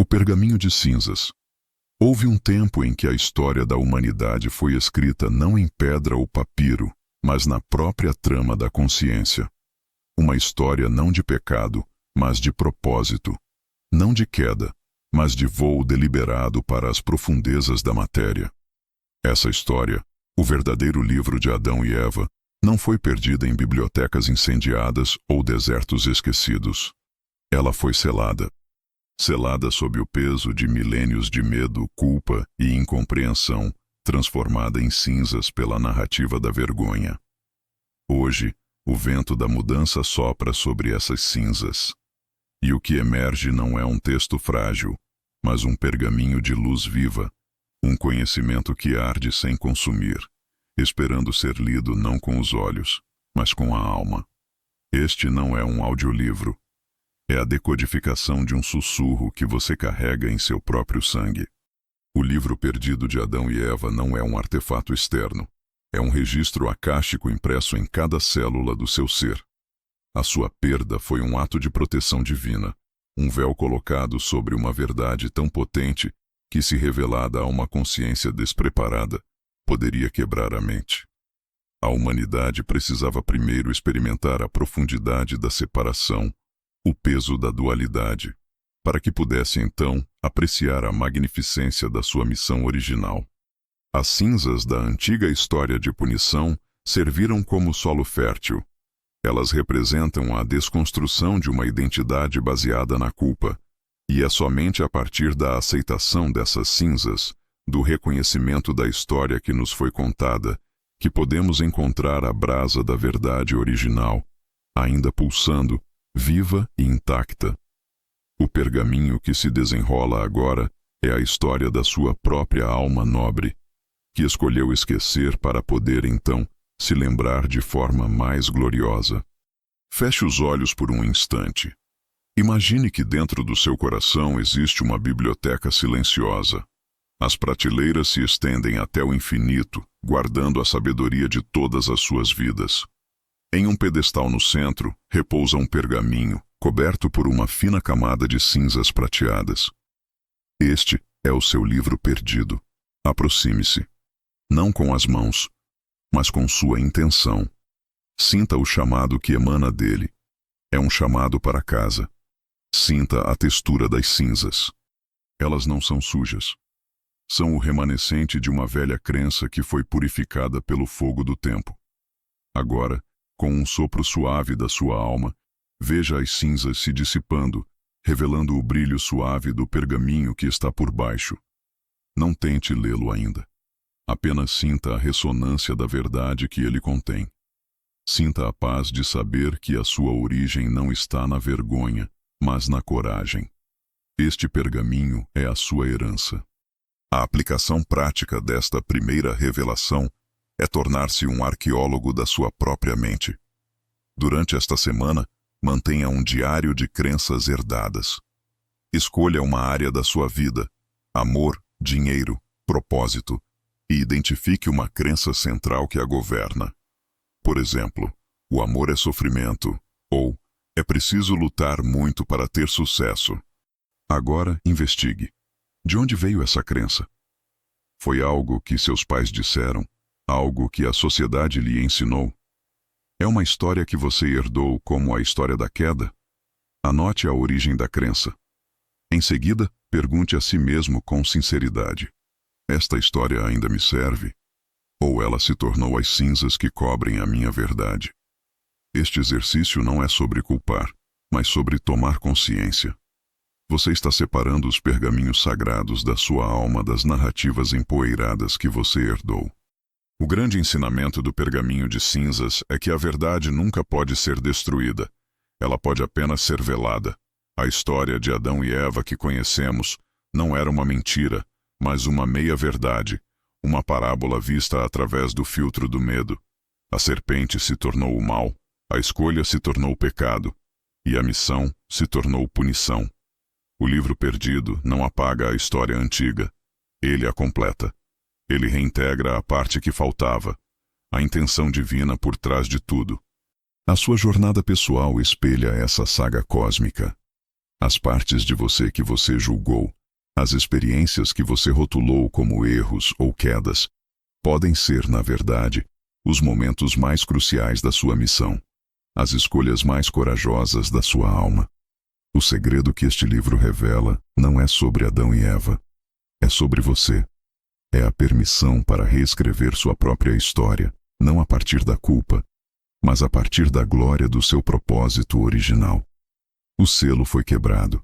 pergaminho de cinzas. Houve um tempo em que a história da humanidade foi escrita não em pedra ou papiro, mas na própria trama da consciência. Uma história não de pecado, mas de propósito. Não de queda, mas de voo deliberado para as profundezas da matéria. Essa história, o verdadeiro livro de Adão e Eva, não foi perdida em bibliotecas incendiadas ou desertos esquecidos. Ela foi selada. Selada sob o peso de milênios de medo, culpa e incompreensão, transformada em cinzas pela narrativa da vergonha. Hoje, o vento da mudança sopra sobre essas cinzas. E o que emerge não é um texto frágil, mas um pergaminho de luz viva, um conhecimento que arde sem consumir, esperando ser lido não com os olhos, mas com a alma. Este não é um audiolivro. É a decodificação de um sussurro que você carrega em seu próprio sangue. O livro perdido de Adão e Eva não é um artefato externo. É um registro acástico impresso em cada célula do seu ser. A sua perda foi um ato de proteção divina, um véu colocado sobre uma verdade tão potente que, se revelada a uma consciência despreparada, poderia quebrar a mente. A humanidade precisava primeiro experimentar a profundidade da separação, o peso da dualidade, para que pudesse então apreciar a magnificência da sua missão original. As cinzas da antiga história de punição serviram como solo fértil. Elas representam a desconstrução de uma identidade baseada na culpa, e é somente a partir da aceitação dessas cinzas, do reconhecimento da história que nos foi contada, que podemos encontrar a brasa da verdade original, ainda pulsando, viva e intacta. O pergaminho que se desenrola agora é a história da sua própria alma nobre, que escolheu esquecer para poder, então, se lembrar de forma mais gloriosa. Feche os olhos por um instante. Imagine que dentro do seu coração existe uma biblioteca silenciosa. As prateleiras se estendem até o infinito, guardando a sabedoria de todas as suas vidas. Em um pedestal no centro, repousa um pergaminho, coberto por uma fina camada de cinzas prateadas. Este é o seu livro perdido. Aproxime-se. Não com as mãos, mas com sua intenção. Sinta o chamado que emana dele. É um chamado para casa. Sinta a textura das cinzas. Elas não são sujas. São o remanescente de uma velha crença que foi purificada pelo fogo do tempo. Agora, com um sopro suave da sua alma, veja as cinzas se dissipando, revelando o brilho suave do pergaminho que está por baixo. Não tente lê-lo ainda. Apenas sinta a ressonância da verdade que ele contém. Sinta a paz de saber que a sua origem não está na vergonha, mas na coragem. Este pergaminho é a sua herança. A aplicação prática desta primeira revelação é tornar-se um arqueólogo da sua própria mente. Durante esta semana, mantenha um diário de crenças herdadas. Escolha uma área da sua vida, amor, dinheiro, propósito, e identifique uma crença central que a governa. Por exemplo, o amor é sofrimento, ou é preciso lutar muito para ter sucesso. Agora, investigue. De onde veio essa crença? Foi algo que seus pais disseram? Algo que a sociedade lhe ensinou? É uma história que você herdou como a história da queda? Anote a origem da crença. Em seguida, pergunte a si mesmo com sinceridade: esta história ainda me serve? Ou ela se tornou as cinzas que cobrem a minha verdade? Este exercício não é sobre culpar, mas sobre tomar consciência. Você está separando os pergaminhos sagrados da sua alma das narrativas empoeiradas que você herdou. O grande ensinamento do pergaminho de cinzas é que a verdade nunca pode ser destruída. Ela pode apenas ser velada. A história de Adão e Eva que conhecemos não era uma mentira, mas uma meia-verdade, uma parábola vista através do filtro do medo. A serpente se tornou o mal, a escolha se tornou o pecado, e a missão se tornou punição. O livro perdido não apaga a história antiga, ele a completa. Ele reintegra a parte que faltava, a intenção divina por trás de tudo. A sua jornada pessoal espelha essa saga cósmica. As partes de você que você julgou, As experiências que você rotulou como erros ou quedas podem ser, na verdade, os momentos mais cruciais da sua missão, as escolhas mais corajosas da sua alma. O segredo que este livro revela não é sobre Adão e Eva, é sobre você. É a permissão para reescrever sua própria história, não a partir da culpa, mas a partir da glória do seu propósito original. O selo foi quebrado.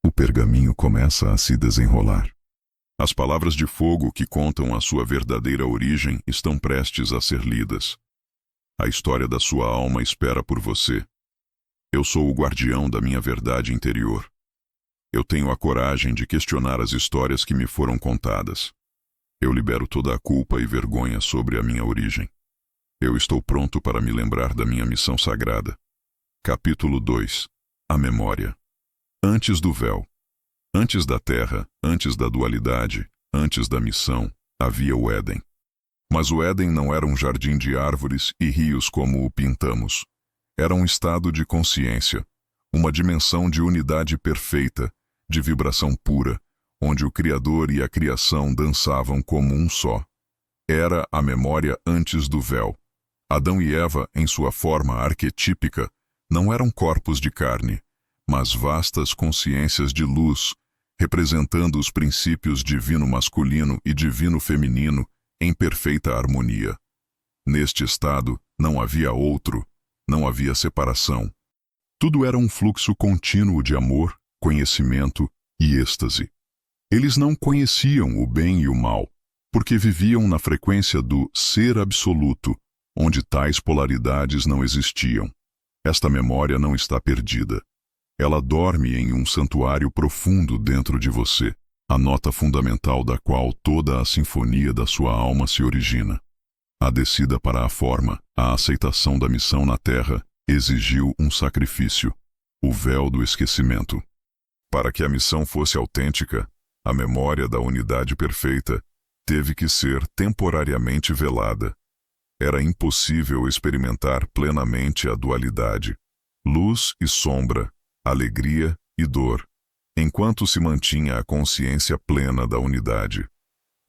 O pergaminho começa a se desenrolar. As palavras de fogo que contam a sua verdadeira origem estão prestes a ser lidas. A história da sua alma espera por você. Eu sou o guardião da minha verdade interior. Eu tenho a coragem de questionar as histórias que me foram contadas. Eu libero toda a culpa e vergonha sobre a minha origem. Eu estou pronto para me lembrar da minha missão sagrada. Capítulo 2. A memória. Antes do véu. Antes da terra, antes da dualidade, antes da missão, havia o Éden. Mas o Éden não era um jardim de árvores e rios como o pintamos. Era um estado de consciência, uma dimensão de unidade perfeita, de vibração pura, onde o Criador e a criação dançavam como um só. Era a memória antes do véu. Adão e Eva, em sua forma arquetípica, não eram corpos de carne, mas vastas consciências de luz, representando os princípios divino masculino e divino feminino em perfeita harmonia. Neste estado, não havia outro, não havia separação. Tudo era um fluxo contínuo de amor, conhecimento e êxtase. Eles não conheciam o bem e o mal, porque viviam na frequência do ser absoluto, onde tais polaridades não existiam. Esta memória não está perdida. Ela dorme em um santuário profundo dentro de você, a nota fundamental da qual toda a sinfonia da sua alma se origina. A descida para a forma, a aceitação da missão na Terra, exigiu um sacrifício, o véu do esquecimento. Para que a missão fosse autêntica, a memória da unidade perfeita teve que ser temporariamente velada. Era impossível experimentar plenamente a dualidade, luz e sombra, alegria e dor, enquanto se mantinha a consciência plena da unidade.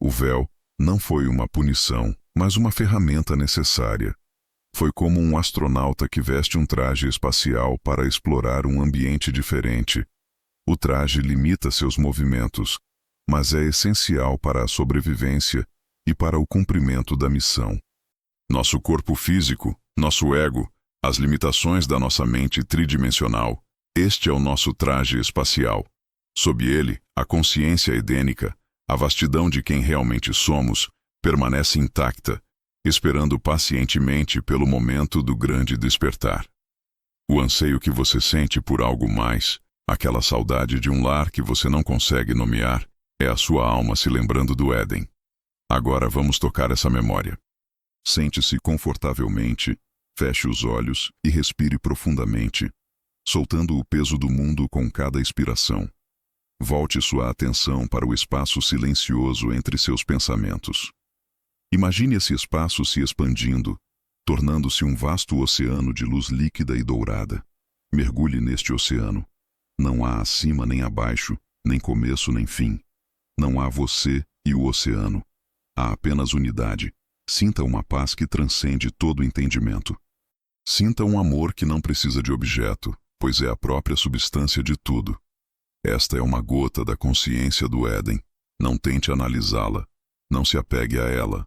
O véu não foi uma punição, mas uma ferramenta necessária. Foi como um astronauta que veste um traje espacial para explorar um ambiente diferente. O traje limita seus movimentos, mas é essencial para a sobrevivência e para o cumprimento da missão. Nosso corpo físico, nosso ego, as limitações da nossa mente tridimensional, este é o nosso traje espacial. Sob ele, a consciência edênica, a vastidão de quem realmente somos, permanece intacta, esperando pacientemente pelo momento do grande despertar. O anseio que você sente por algo mais, aquela saudade de um lar que você não consegue nomear, é a sua alma se lembrando do Éden. Agora vamos tocar essa memória. Sente-se confortavelmente, feche os olhos e respire profundamente, soltando o peso do mundo com cada expiração. Volte sua atenção para o espaço silencioso entre seus pensamentos. Imagine esse espaço se expandindo, tornando-se um vasto oceano de luz líquida e dourada. Mergulhe neste oceano. Não há acima nem abaixo, nem começo nem fim. Não há você e o oceano. Há apenas unidade. Sinta uma paz que transcende todo entendimento. Sinta um amor que não precisa de objeto, pois é a própria substância de tudo. Esta é uma gota da consciência do Éden. Não tente analisá-la. Não se apegue a ela.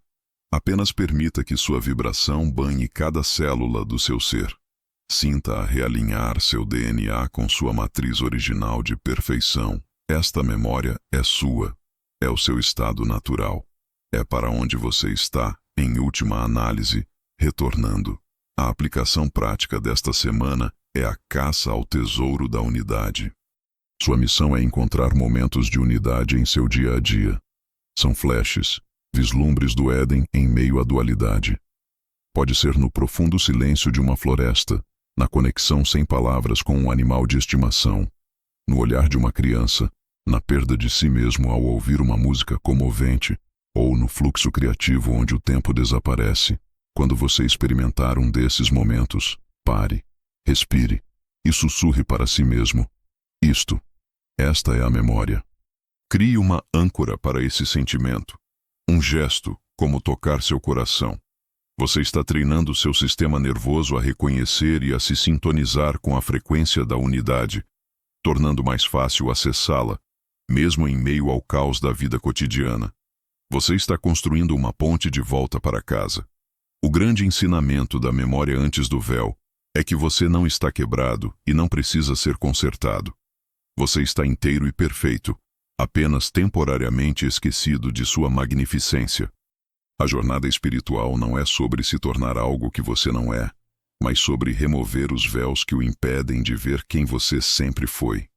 Apenas permita que sua vibração banhe cada célula do seu ser. Sinta-a realinhar seu DNA com sua matriz original de perfeição. Esta memória é sua. É o seu estado natural. É para onde você está, em última análise, retornando. A aplicação prática desta semana é a caça ao tesouro da unidade. Sua missão é encontrar momentos de unidade em seu dia a dia. São flashes, vislumbres do Éden em meio à dualidade. Pode ser no profundo silêncio de uma floresta, na conexão sem palavras com um animal de estimação, no olhar de uma criança, na perda de si mesmo ao ouvir uma música comovente, ou no fluxo criativo onde o tempo desaparece. Quando você experimentar um desses momentos, pare, respire e sussurre para si mesmo: esta é a memória. Crie uma âncora para esse sentimento. Um gesto, como tocar seu coração. Você está treinando seu sistema nervoso a reconhecer e a se sintonizar com a frequência da unidade, tornando mais fácil acessá-la, mesmo em meio ao caos da vida cotidiana. Você está construindo uma ponte de volta para casa. O grande ensinamento da memória antes do véu é que você não está quebrado e não precisa ser consertado. Você está inteiro e perfeito, apenas temporariamente esquecido de sua magnificência. A jornada espiritual não é sobre se tornar algo que você não é, mas sobre remover os véus que o impedem de ver quem você sempre foi.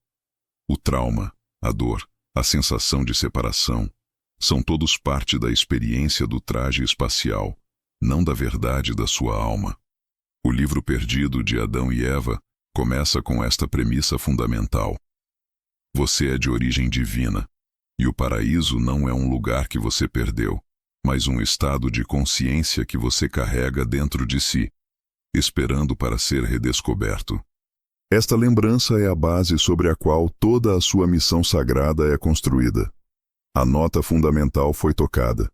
O trauma, a dor, a sensação de separação, são todos parte da experiência do traje espacial, não da verdade da sua alma. O livro perdido de Adão e Eva começa com esta premissa fundamental. Você é de origem divina, e o paraíso não é um lugar que você perdeu, mas um estado de consciência que você carrega dentro de si, esperando para ser redescoberto. Esta lembrança é a base sobre a qual toda a sua missão sagrada é construída. A nota fundamental foi tocada.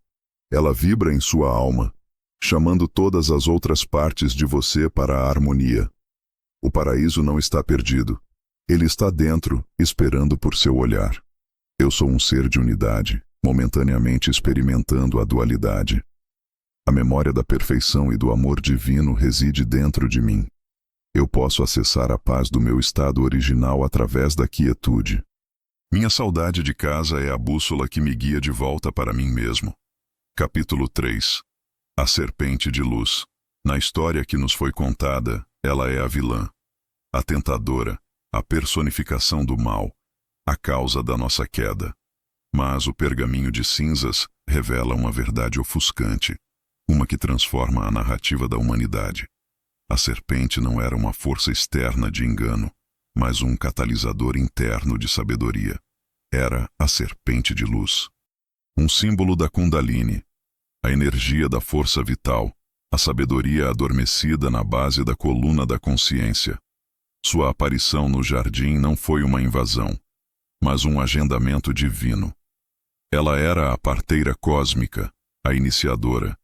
Ela vibra em sua alma, chamando todas as outras partes de você para a harmonia. O paraíso não está perdido. Ele está dentro, esperando por seu olhar. Eu sou um ser de unidade, momentaneamente experimentando a dualidade. A memória da perfeição e do amor divino reside dentro de mim. Eu posso acessar a paz do meu estado original através da quietude. Minha saudade de casa é a bússola que me guia de volta para mim mesmo. Capítulo 3. A Serpente de Luz. Na história que nos foi contada, ela é a vilã, a tentadora, a personificação do mal, a causa da nossa queda. Mas o pergaminho de cinzas revela uma verdade ofuscante, uma que transforma a narrativa da humanidade. A serpente não era uma força externa de engano, mas um catalisador interno de sabedoria. Era a serpente de luz. Um símbolo da Kundalini, a energia da força vital, a sabedoria adormecida na base da coluna da consciência. Sua aparição no jardim não foi uma invasão, mas um agendamento divino. Ela era a parteira cósmica, a iniciadora,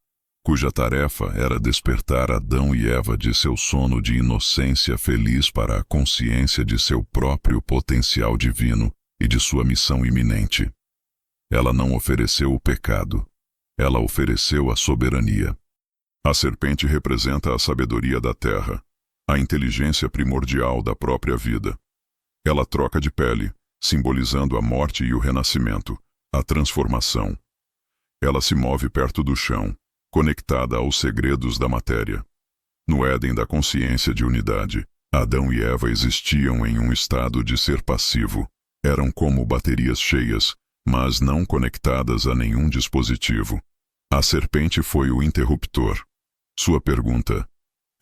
cuja tarefa era despertar Adão e Eva de seu sono de inocência feliz para a consciência de seu próprio potencial divino e de sua missão iminente. Ela não ofereceu o pecado, ela ofereceu a soberania. A serpente representa a sabedoria da terra, a inteligência primordial da própria vida. Ela troca de pele, simbolizando a morte e o renascimento, a transformação. Ela se move perto do chão, conectada aos segredos da matéria. No Éden da consciência de unidade, Adão e Eva existiam em um estado de ser passivo. Eram como baterias cheias, mas não conectadas a nenhum dispositivo. A serpente foi o interruptor. Sua pergunta,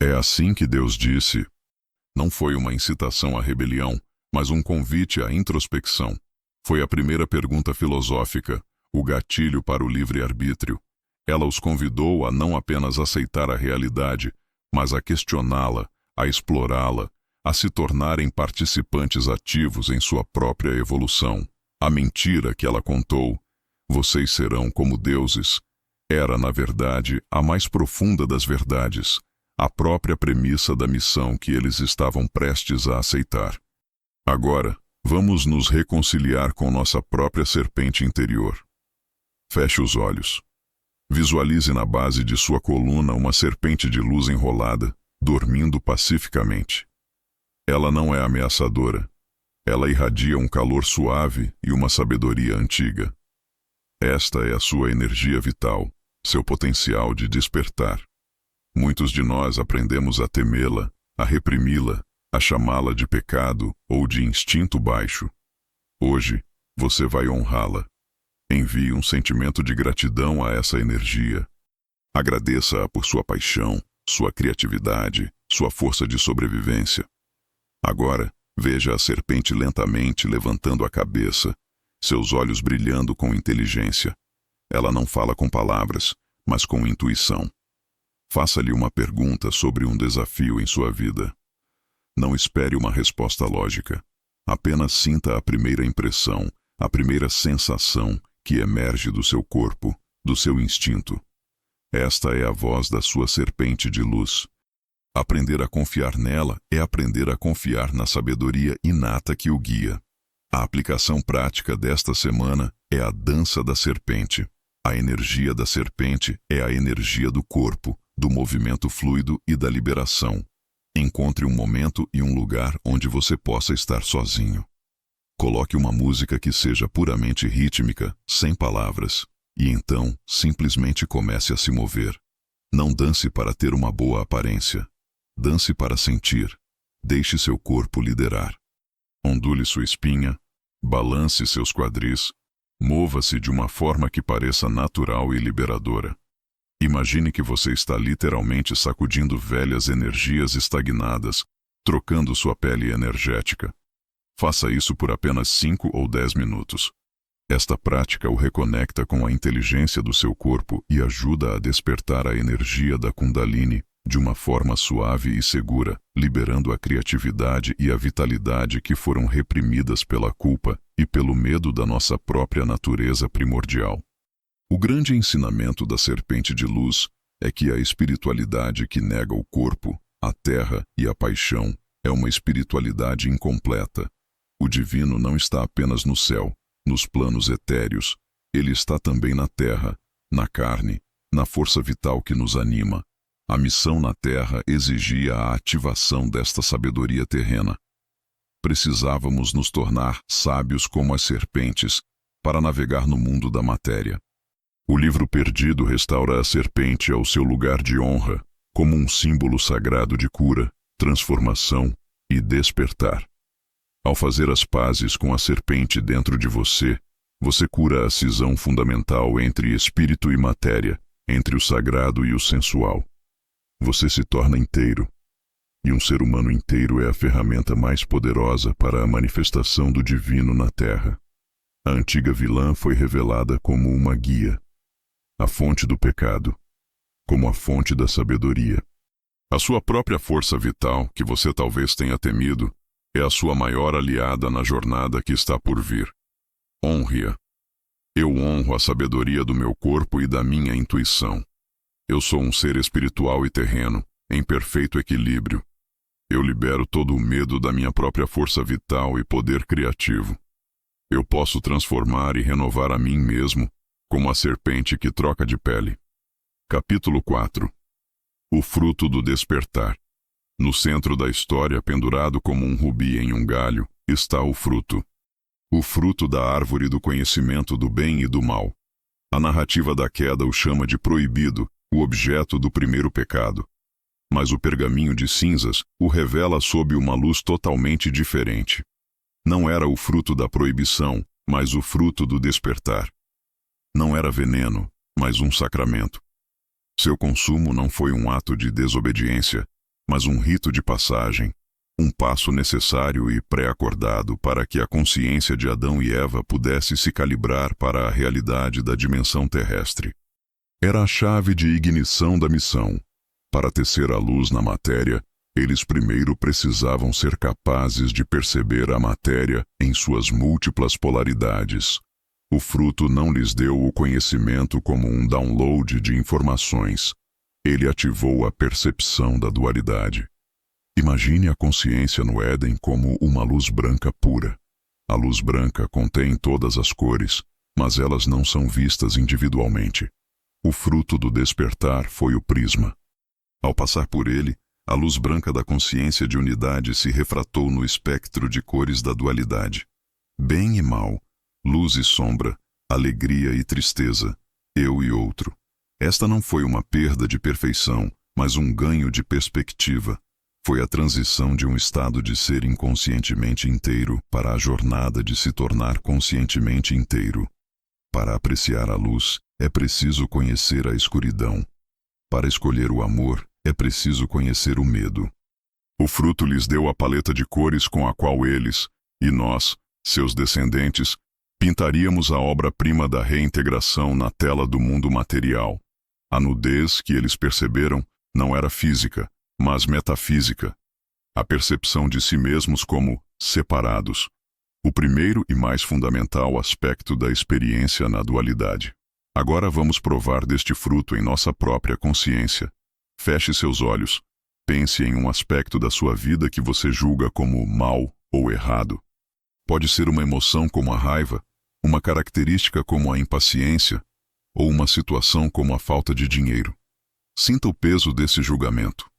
"É assim que Deus disse?", não foi uma incitação à rebelião, mas um convite à introspecção. Foi a primeira pergunta filosófica, o gatilho para o livre-arbítrio. Ela os convidou a não apenas aceitar a realidade, mas a questioná-la, a explorá-la, a se tornarem participantes ativos em sua própria evolução. A mentira que ela contou, "Vocês serão como deuses", era, na verdade, a mais profunda das verdades, a própria premissa da missão que eles estavam prestes a aceitar. Agora, vamos nos reconciliar com nossa própria serpente interior. Feche os olhos. Visualize na base de sua coluna uma serpente de luz enrolada, dormindo pacificamente. Ela não é ameaçadora. Ela irradia um calor suave e uma sabedoria antiga. Esta é a sua energia vital, seu potencial de despertar. Muitos de nós aprendemos a temê-la, a reprimi-la, a chamá-la de pecado ou de instinto baixo. Hoje, você vai honrá-la. Envie um sentimento de gratidão a essa energia. Agradeça-a por sua paixão, sua criatividade, sua força de sobrevivência. Agora, veja a serpente lentamente levantando a cabeça, seus olhos brilhando com inteligência. Ela não fala com palavras, mas com intuição. Faça-lhe uma pergunta sobre um desafio em sua vida. Não espere uma resposta lógica. Apenas sinta a primeira impressão, a primeira sensação que emerge do seu corpo, do seu instinto. Esta é a voz da sua serpente de luz. Aprender a confiar nela é aprender a confiar na sabedoria inata que o guia. A aplicação prática desta semana é a dança da serpente. A energia da serpente é a energia do corpo, do movimento fluido e da liberação. Encontre um momento e um lugar onde você possa estar sozinho. Coloque uma música que seja puramente rítmica, sem palavras, e então simplesmente comece a se mover. Não dance para ter uma boa aparência. Dance para sentir. Deixe seu corpo liderar. Ondule sua espinha, balance seus quadris, mova-se de uma forma que pareça natural e liberadora. Imagine que você está literalmente sacudindo velhas energias estagnadas, trocando sua pele energética. Faça isso por apenas 5 ou 10 minutos. Esta prática o reconecta com a inteligência do seu corpo e ajuda a despertar a energia da Kundalini de uma forma suave e segura, liberando a criatividade e a vitalidade que foram reprimidas pela culpa e pelo medo da nossa própria natureza primordial. O grande ensinamento da serpente de luz é que a espiritualidade que nega o corpo, a terra e a paixão é uma espiritualidade incompleta. O divino não está apenas no céu, nos planos etéreos, ele está também na terra, na carne, na força vital que nos anima. A missão na terra exigia a ativação desta sabedoria terrena. Precisávamos nos tornar sábios como as serpentes para navegar no mundo da matéria. O livro perdido restaura a serpente ao seu lugar de honra, como um símbolo sagrado de cura, transformação e despertar. Ao fazer as pazes com a serpente dentro de você, você cura a cisão fundamental entre espírito e matéria, entre o sagrado e o sensual. Você se torna inteiro. E um ser humano inteiro é a ferramenta mais poderosa para a manifestação do divino na Terra. A antiga vilã foi revelada como uma guia, a fonte do pecado, como a fonte da sabedoria. A sua própria força vital, que você talvez tenha temido, é a sua maior aliada na jornada que está por vir. Honre-a. Eu honro a sabedoria do meu corpo e da minha intuição. Eu sou um ser espiritual e terreno, em perfeito equilíbrio. Eu libero todo o medo da minha própria força vital e poder criativo. Eu posso transformar e renovar a mim mesmo, como a serpente que troca de pele. Capítulo 4. O fruto do despertar. No centro da história, pendurado como um rubi em um galho, está o fruto. O fruto da árvore do conhecimento do bem e do mal. A narrativa da queda o chama de proibido, o objeto do primeiro pecado. Mas o pergaminho de cinzas o revela sob uma luz totalmente diferente. Não era o fruto da proibição, mas o fruto do despertar. Não era veneno, mas um sacramento. Seu consumo não foi um ato de desobediência, mas um rito de passagem, um passo necessário e pré-acordado para que a consciência de Adão e Eva pudesse se calibrar para a realidade da dimensão terrestre. Era a chave de ignição da missão. Para tecer a luz na matéria, eles primeiro precisavam ser capazes de perceber a matéria em suas múltiplas polaridades. O fruto não lhes deu o conhecimento como um download de informações. Ele ativou a percepção da dualidade. Imagine a consciência no Éden como uma luz branca pura. A luz branca contém todas as cores, mas elas não são vistas individualmente. O fruto do despertar foi o prisma. Ao passar por ele, a luz branca da consciência de unidade se refratou no espectro de cores da dualidade. Bem e mal, luz e sombra, alegria e tristeza, eu e outro. Esta não foi uma perda de perfeição, mas um ganho de perspectiva. Foi a transição de um estado de ser inconscientemente inteiro para a jornada de se tornar conscientemente inteiro. Para apreciar a luz, é preciso conhecer a escuridão. Para escolher o amor, é preciso conhecer o medo. O fruto lhes deu a paleta de cores com a qual eles, e nós, seus descendentes, pintaríamos a obra-prima da reintegração na tela do mundo material. A nudez que eles perceberam não era física, mas metafísica. A percepção de si mesmos como separados. O primeiro e mais fundamental aspecto da experiência na dualidade. Agora vamos provar deste fruto em nossa própria consciência. Feche seus olhos. Pense em um aspecto da sua vida que você julga como mal ou errado. Pode ser uma emoção como a raiva, uma característica como a impaciência, ou uma situação como a falta de dinheiro. Sinta o peso desse julgamento.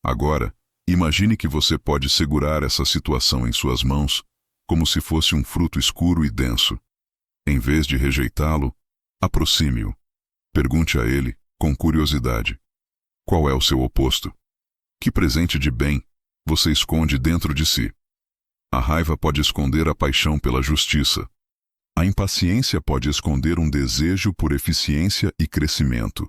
Agora, imagine que você pode segurar essa situação em suas mãos, como se fosse um fruto escuro e denso. Em vez de rejeitá-lo, aproxime-o. Pergunte a ele, com curiosidade: qual é o seu oposto? Que presente de bem você esconde dentro de si? A raiva pode esconder a paixão pela justiça. A impaciência pode esconder um desejo por eficiência e crescimento.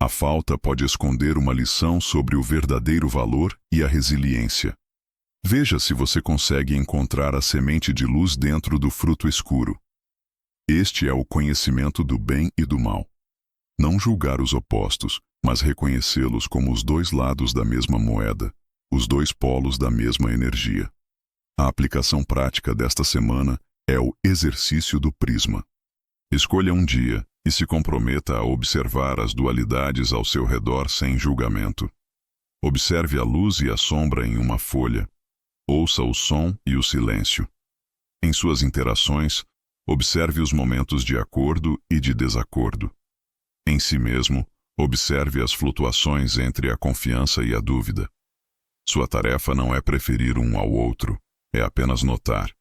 A falta pode esconder uma lição sobre o verdadeiro valor e a resiliência. Veja se você consegue encontrar a semente de luz dentro do fruto escuro. Este é o conhecimento do bem e do mal. Não julgar os opostos, mas reconhecê-los como os dois lados da mesma moeda, os dois polos da mesma energia. A aplicação prática desta semana é o exercício do prisma. Escolha um dia e se comprometa a observar as dualidades ao seu redor sem julgamento. Observe a luz e a sombra em uma folha. Ouça o som e o silêncio. Em suas interações, observe os momentos de acordo e de desacordo. Em si mesmo, observe as flutuações entre a confiança e a dúvida. Sua tarefa não é preferir um ao outro, é apenas notar: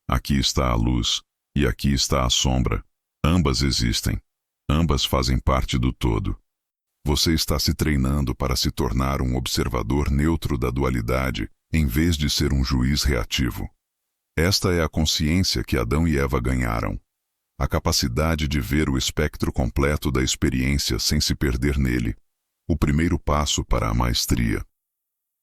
aqui está a luz, e aqui está a sombra. Ambas existem. Ambas fazem parte do todo. Você está se treinando para se tornar um observador neutro da dualidade, em vez de ser um juiz reativo. Esta é a consciência que Adão e Eva ganharam. A capacidade de ver o espectro completo da experiência sem se perder nele. O primeiro passo para a maestria.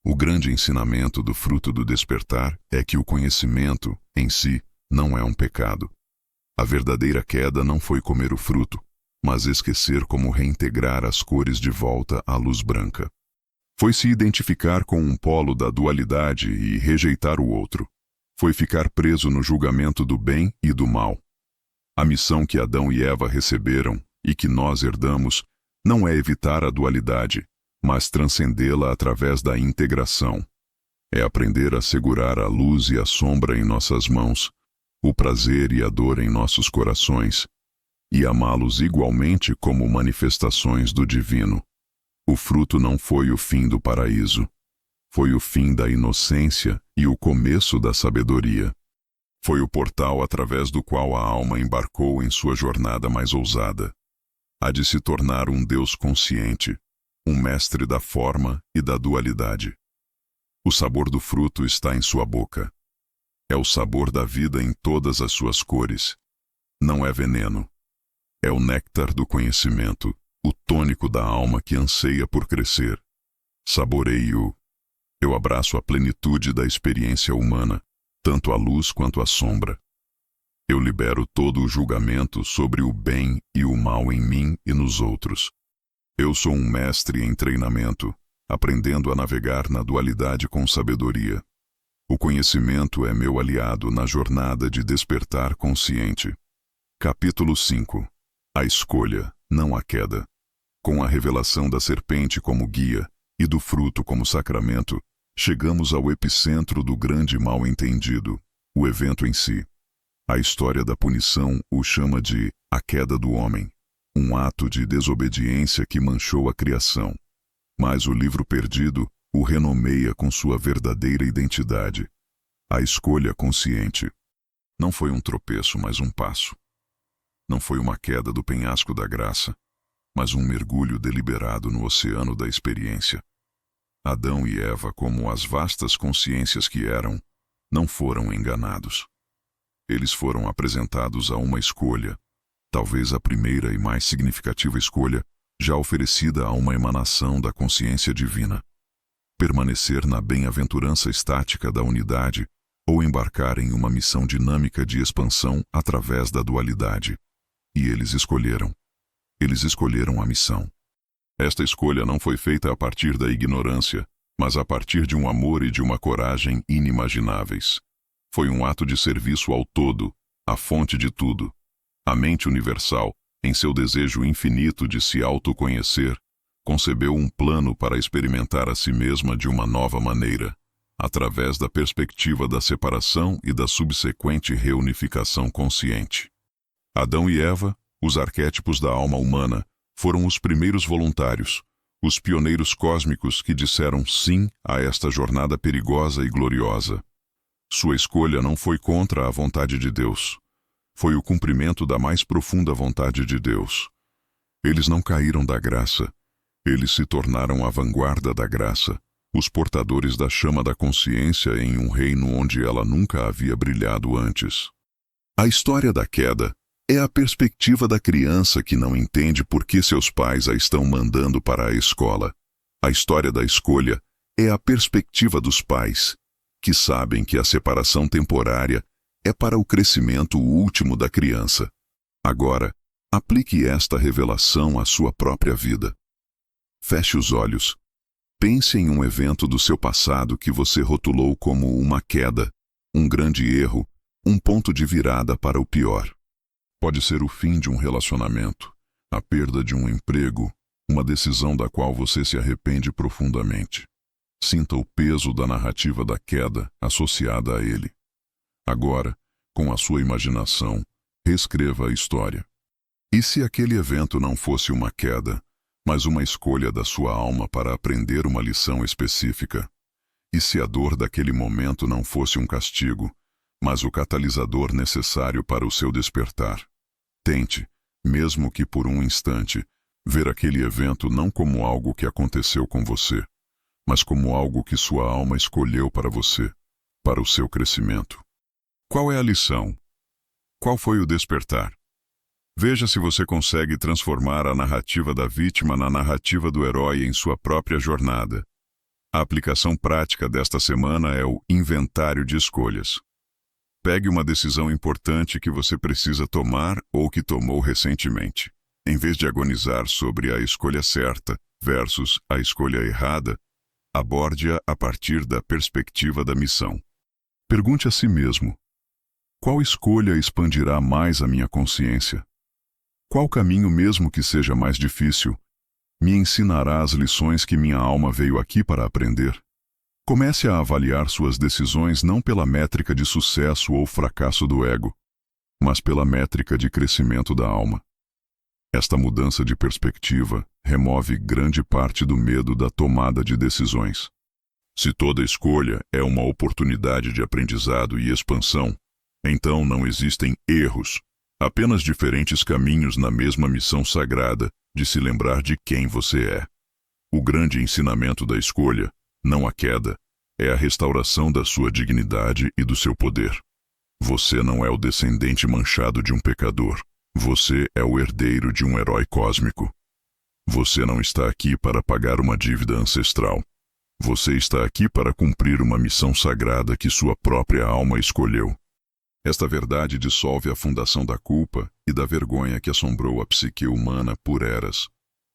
O grande ensinamento do fruto do despertar é que o conhecimento, em si, não é um pecado. A verdadeira queda não foi comer o fruto, mas esquecer como reintegrar as cores de volta à luz branca. Foi se identificar com um polo da dualidade e rejeitar o outro. Foi ficar preso no julgamento do bem e do mal. A missão que Adão e Eva receberam, e que nós herdamos, não é evitar a dualidade, mas transcendê-la através da integração. É aprender a segurar a luz e a sombra em nossas mãos, o prazer e a dor em nossos corações, e amá-los igualmente como manifestações do divino. O fruto não foi o fim do paraíso. Foi o fim da inocência e o começo da sabedoria. Foi o portal através do qual a alma embarcou em sua jornada mais ousada. A de se tornar um Deus consciente, um mestre da forma e da dualidade. O sabor do fruto está em sua boca. É o sabor da vida em todas as suas cores. Não é veneno. É o néctar do conhecimento, o tônico da alma que anseia por crescer. Saboreie-o. Eu abraço a plenitude da experiência humana, tanto a luz quanto a sombra. Eu libero todo o julgamento sobre o bem e o mal em mim e nos outros. Eu sou um mestre em treinamento, aprendendo a navegar na dualidade com sabedoria. O conhecimento é meu aliado na jornada de despertar consciente. Capítulo 5. A escolha, não a queda. Com a revelação da serpente como guia e do fruto como sacramento, chegamos ao epicentro do grande mal-entendido, o evento em si. A história da punição o chama de a queda do homem, um ato de desobediência que manchou a criação. Mas o livro perdido o renomeia com sua verdadeira identidade. A escolha consciente. Não foi um tropeço, mas um passo. Não foi uma queda do penhasco da graça, mas um mergulho deliberado no oceano da experiência. Adão e Eva, como as vastas consciências que eram, não foram enganados. Eles foram apresentados a uma escolha, talvez a primeira e mais significativa escolha já oferecida a uma emanação da consciência divina. Permanecer na bem-aventurança estática da unidade ou embarcar em uma missão dinâmica de expansão através da dualidade. E eles escolheram. Eles escolheram a missão. Esta escolha não foi feita a partir da ignorância, mas a partir de um amor e de uma coragem inimagináveis. Foi um ato de serviço ao todo, à fonte de tudo. A mente universal, em seu desejo infinito de se autoconhecer, concebeu um plano para experimentar a si mesma de uma nova maneira, através da perspectiva da separação e da subsequente reunificação consciente. Adão e Eva, os arquétipos da alma humana, foram os primeiros voluntários, os pioneiros cósmicos que disseram sim a esta jornada perigosa e gloriosa. Sua escolha não foi contra a vontade de Deus. Foi o cumprimento da mais profunda vontade de Deus. Eles não caíram da graça. Eles se tornaram a vanguarda da graça, os portadores da chama da consciência em um reino onde ela nunca havia brilhado antes. A história da queda é a perspectiva da criança que não entende por que seus pais a estão mandando para a escola. A história da escolha é a perspectiva dos pais, que sabem que a separação temporária é para o crescimento último da criança. Agora, aplique esta revelação à sua própria vida. Feche os olhos. Pense em um evento do seu passado que você rotulou como uma queda, um grande erro, um ponto de virada para o pior. Pode ser o fim de um relacionamento, a perda de um emprego, uma decisão da qual você se arrepende profundamente. Sinta o peso da narrativa da queda associada a ele. Agora, com a sua imaginação, reescreva a história. E se aquele evento não fosse uma queda, mas uma escolha da sua alma para aprender uma lição específica? E se a dor daquele momento não fosse um castigo, mas o catalisador necessário para o seu despertar? Tente, mesmo que por um instante, ver aquele evento não como algo que aconteceu com você, mas como algo que sua alma escolheu para você, para o seu crescimento. Qual é a lição? Qual foi o despertar? Veja se você consegue transformar a narrativa da vítima na narrativa do herói em sua própria jornada. A aplicação prática desta semana é o inventário de escolhas. Pegue uma decisão importante que você precisa tomar ou que tomou recentemente. Em vez de agonizar sobre a escolha certa versus a escolha errada, aborde-a a partir da perspectiva da missão. Pergunte a si mesmo: qual escolha expandirá mais a minha consciência? Qual caminho, mesmo que seja mais difícil, me ensinará as lições que minha alma veio aqui para aprender? Comece a avaliar suas decisões não pela métrica de sucesso ou fracasso do ego, mas pela métrica de crescimento da alma. Esta mudança de perspectiva remove grande parte do medo da tomada de decisões. Se toda escolha é uma oportunidade de aprendizado e expansão, então não existem erros, apenas diferentes caminhos na mesma missão sagrada de se lembrar de quem você é. O grande ensinamento da escolha, não a queda, é a restauração da sua dignidade e do seu poder. Você não é o descendente manchado de um pecador. Você é o herdeiro de um herói cósmico. Você não está aqui para pagar uma dívida ancestral. Você está aqui para cumprir uma missão sagrada que sua própria alma escolheu. Esta verdade dissolve a fundação da culpa e da vergonha que assombrou a psique humana por eras.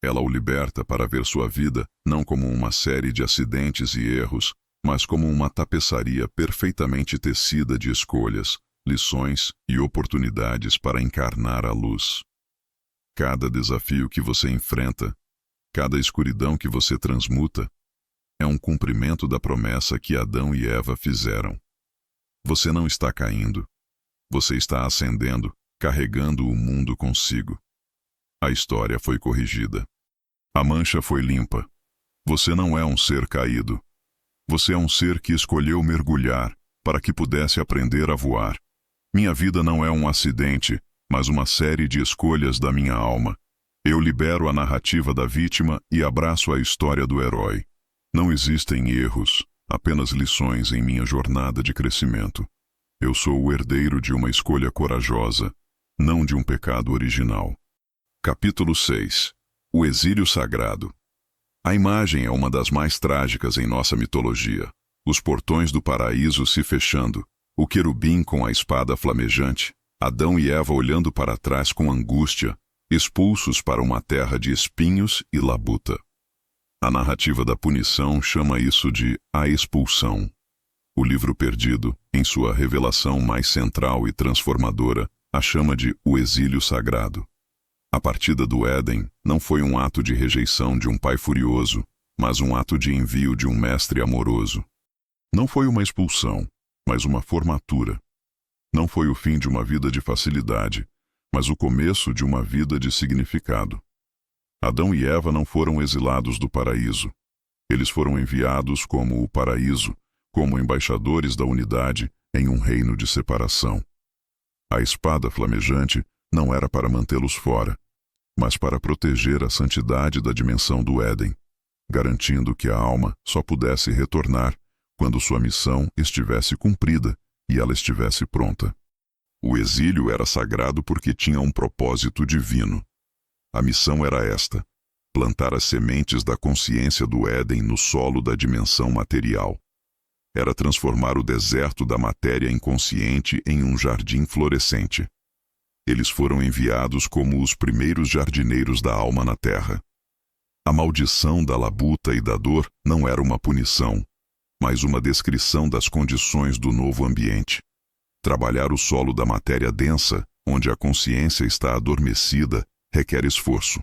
Ela o liberta para ver sua vida não como uma série de acidentes e erros, mas como uma tapeçaria perfeitamente tecida de escolhas, lições e oportunidades para encarnar a luz. Cada desafio que você enfrenta, cada escuridão que você transmuta, é um cumprimento da promessa que Adão e Eva fizeram. Você não está caindo. Você está ascendendo, carregando o mundo consigo. A história foi corrigida. A mancha foi limpa. Você não é um ser caído. Você é um ser que escolheu mergulhar para que pudesse aprender a voar. Minha vida não é um acidente, mas uma série de escolhas da minha alma. Eu libero a narrativa da vítima e abraço a história do herói. Não existem erros, apenas lições em minha jornada de crescimento. Eu sou o herdeiro de uma escolha corajosa, não de um pecado original. Capítulo 6. O exílio sagrado. A imagem é uma das mais trágicas em nossa mitologia. Os portões do paraíso se fechando, o querubim com a espada flamejante, Adão e Eva olhando para trás com angústia, expulsos para uma terra de espinhos e labuta. A narrativa da punição chama isso de a expulsão. O livro perdido, em sua revelação mais central e transformadora, a chama de o exílio sagrado. A partida do Éden não foi um ato de rejeição de um pai furioso, mas um ato de envio de um mestre amoroso. Não foi uma expulsão, mas uma formatura. Não foi o fim de uma vida de facilidade, mas o começo de uma vida de significado. Adão e Eva não foram exilados do paraíso. Eles foram enviados como o paraíso, como embaixadores da unidade em um reino de separação. A espada flamejante não era para mantê-los fora, mas para proteger a santidade da dimensão do Éden, garantindo que a alma só pudesse retornar quando sua missão estivesse cumprida e ela estivesse pronta. O exílio era sagrado porque tinha um propósito divino. A missão era esta: plantar as sementes da consciência do Éden no solo da dimensão material. Era transformar o deserto da matéria inconsciente em um jardim florescente. Eles foram enviados como os primeiros jardineiros da alma na terra. A maldição da labuta e da dor não era uma punição, mas uma descrição das condições do novo ambiente. Trabalhar o solo da matéria densa, onde a consciência está adormecida, requer esforço.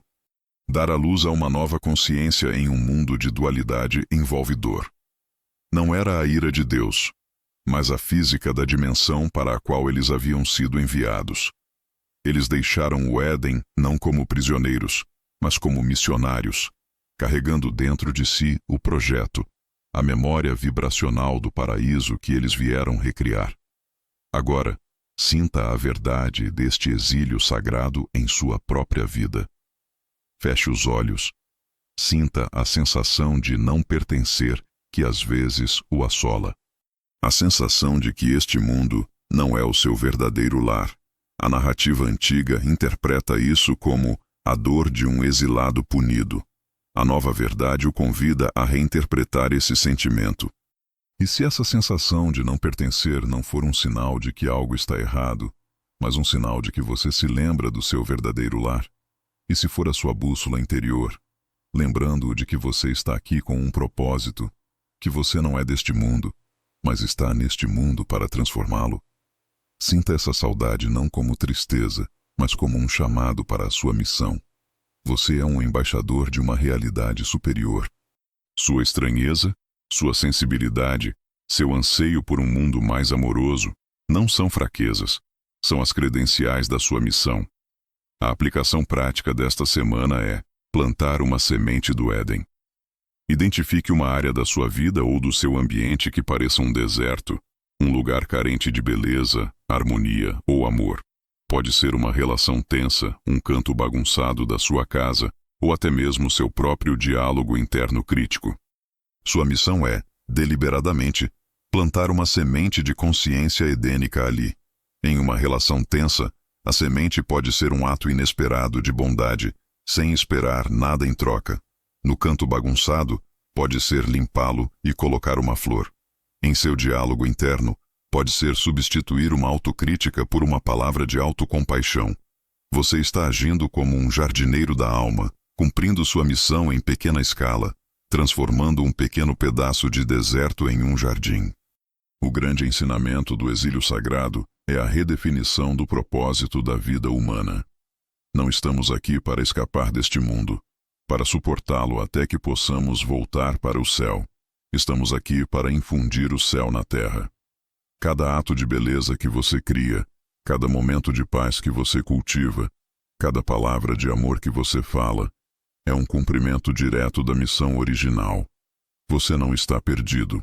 Dar à luz a uma nova consciência em um mundo de dualidade envolve dor. Não era a ira de Deus, mas a física da dimensão para a qual eles haviam sido enviados. Eles deixaram o Éden não como prisioneiros, mas como missionários, carregando dentro de si o projeto, a memória vibracional do paraíso que eles vieram recriar. Agora, sinta a verdade deste exílio sagrado em sua própria vida. Feche os olhos. Sinta a sensação de não pertencer que às vezes o assola. A sensação de que este mundo não é o seu verdadeiro lar. A narrativa antiga interpreta isso como a dor de um exilado punido. A nova verdade o convida a reinterpretar esse sentimento. E se essa sensação de não pertencer não for um sinal de que algo está errado, mas um sinal de que você se lembra do seu verdadeiro lar? E se for a sua bússola interior, lembrando-o de que você está aqui com um propósito, que você não é deste mundo, mas está neste mundo para transformá-lo? Sinta essa saudade não como tristeza, mas como um chamado para a sua missão. Você é um embaixador de uma realidade superior. Sua estranheza, sua sensibilidade, seu anseio por um mundo mais amoroso, não são fraquezas, são as credenciais da sua missão. A aplicação prática desta semana é plantar uma semente do Éden. Identifique uma área da sua vida ou do seu ambiente que pareça um deserto, um lugar carente de beleza, harmonia ou amor. Pode ser uma relação tensa, um canto bagunçado da sua casa, ou até mesmo seu próprio diálogo interno crítico. Sua missão é, deliberadamente, plantar uma semente de consciência edênica ali. Em uma relação tensa, a semente pode ser um ato inesperado de bondade, sem esperar nada em troca. No canto bagunçado, pode ser limpá-lo e colocar uma flor. Em seu diálogo interno, pode ser substituir uma autocrítica por uma palavra de autocompaixão. Você está agindo como um jardineiro da alma, cumprindo sua missão em pequena escala, transformando um pequeno pedaço de deserto em um jardim. O grande ensinamento do exílio sagrado é a redefinição do propósito da vida humana. Não estamos aqui para escapar deste mundo, para suportá-lo até que possamos voltar para o céu. Estamos aqui para infundir o céu na terra. Cada ato de beleza que você cria, cada momento de paz que você cultiva, cada palavra de amor que você fala, é um cumprimento direto da missão original. Você não está perdido.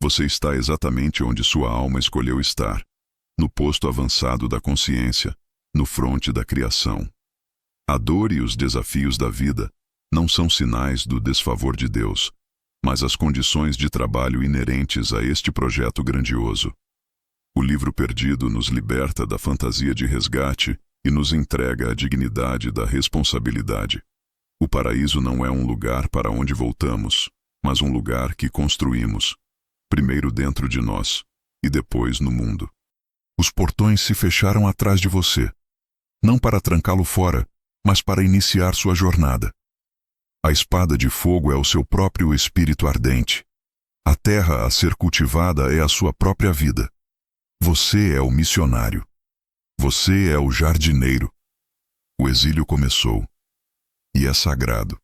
Você está exatamente onde sua alma escolheu estar, no posto avançado da consciência, no fronte da criação. A dor e os desafios da vida não são sinais do desfavor de Deus, mas as condições de trabalho inerentes a este projeto grandioso. O livro perdido nos liberta da fantasia de resgate e nos entrega a dignidade da responsabilidade. O paraíso não é um lugar para onde voltamos, mas um lugar que construímos, primeiro dentro de nós e depois no mundo. Os portões se fecharam atrás de você, não para trancá-lo fora, mas para iniciar sua jornada. A espada de fogo é o seu próprio espírito ardente. A terra a ser cultivada é a sua própria vida. Você é o missionário. Você é o jardineiro. O exílio começou. E é sagrado.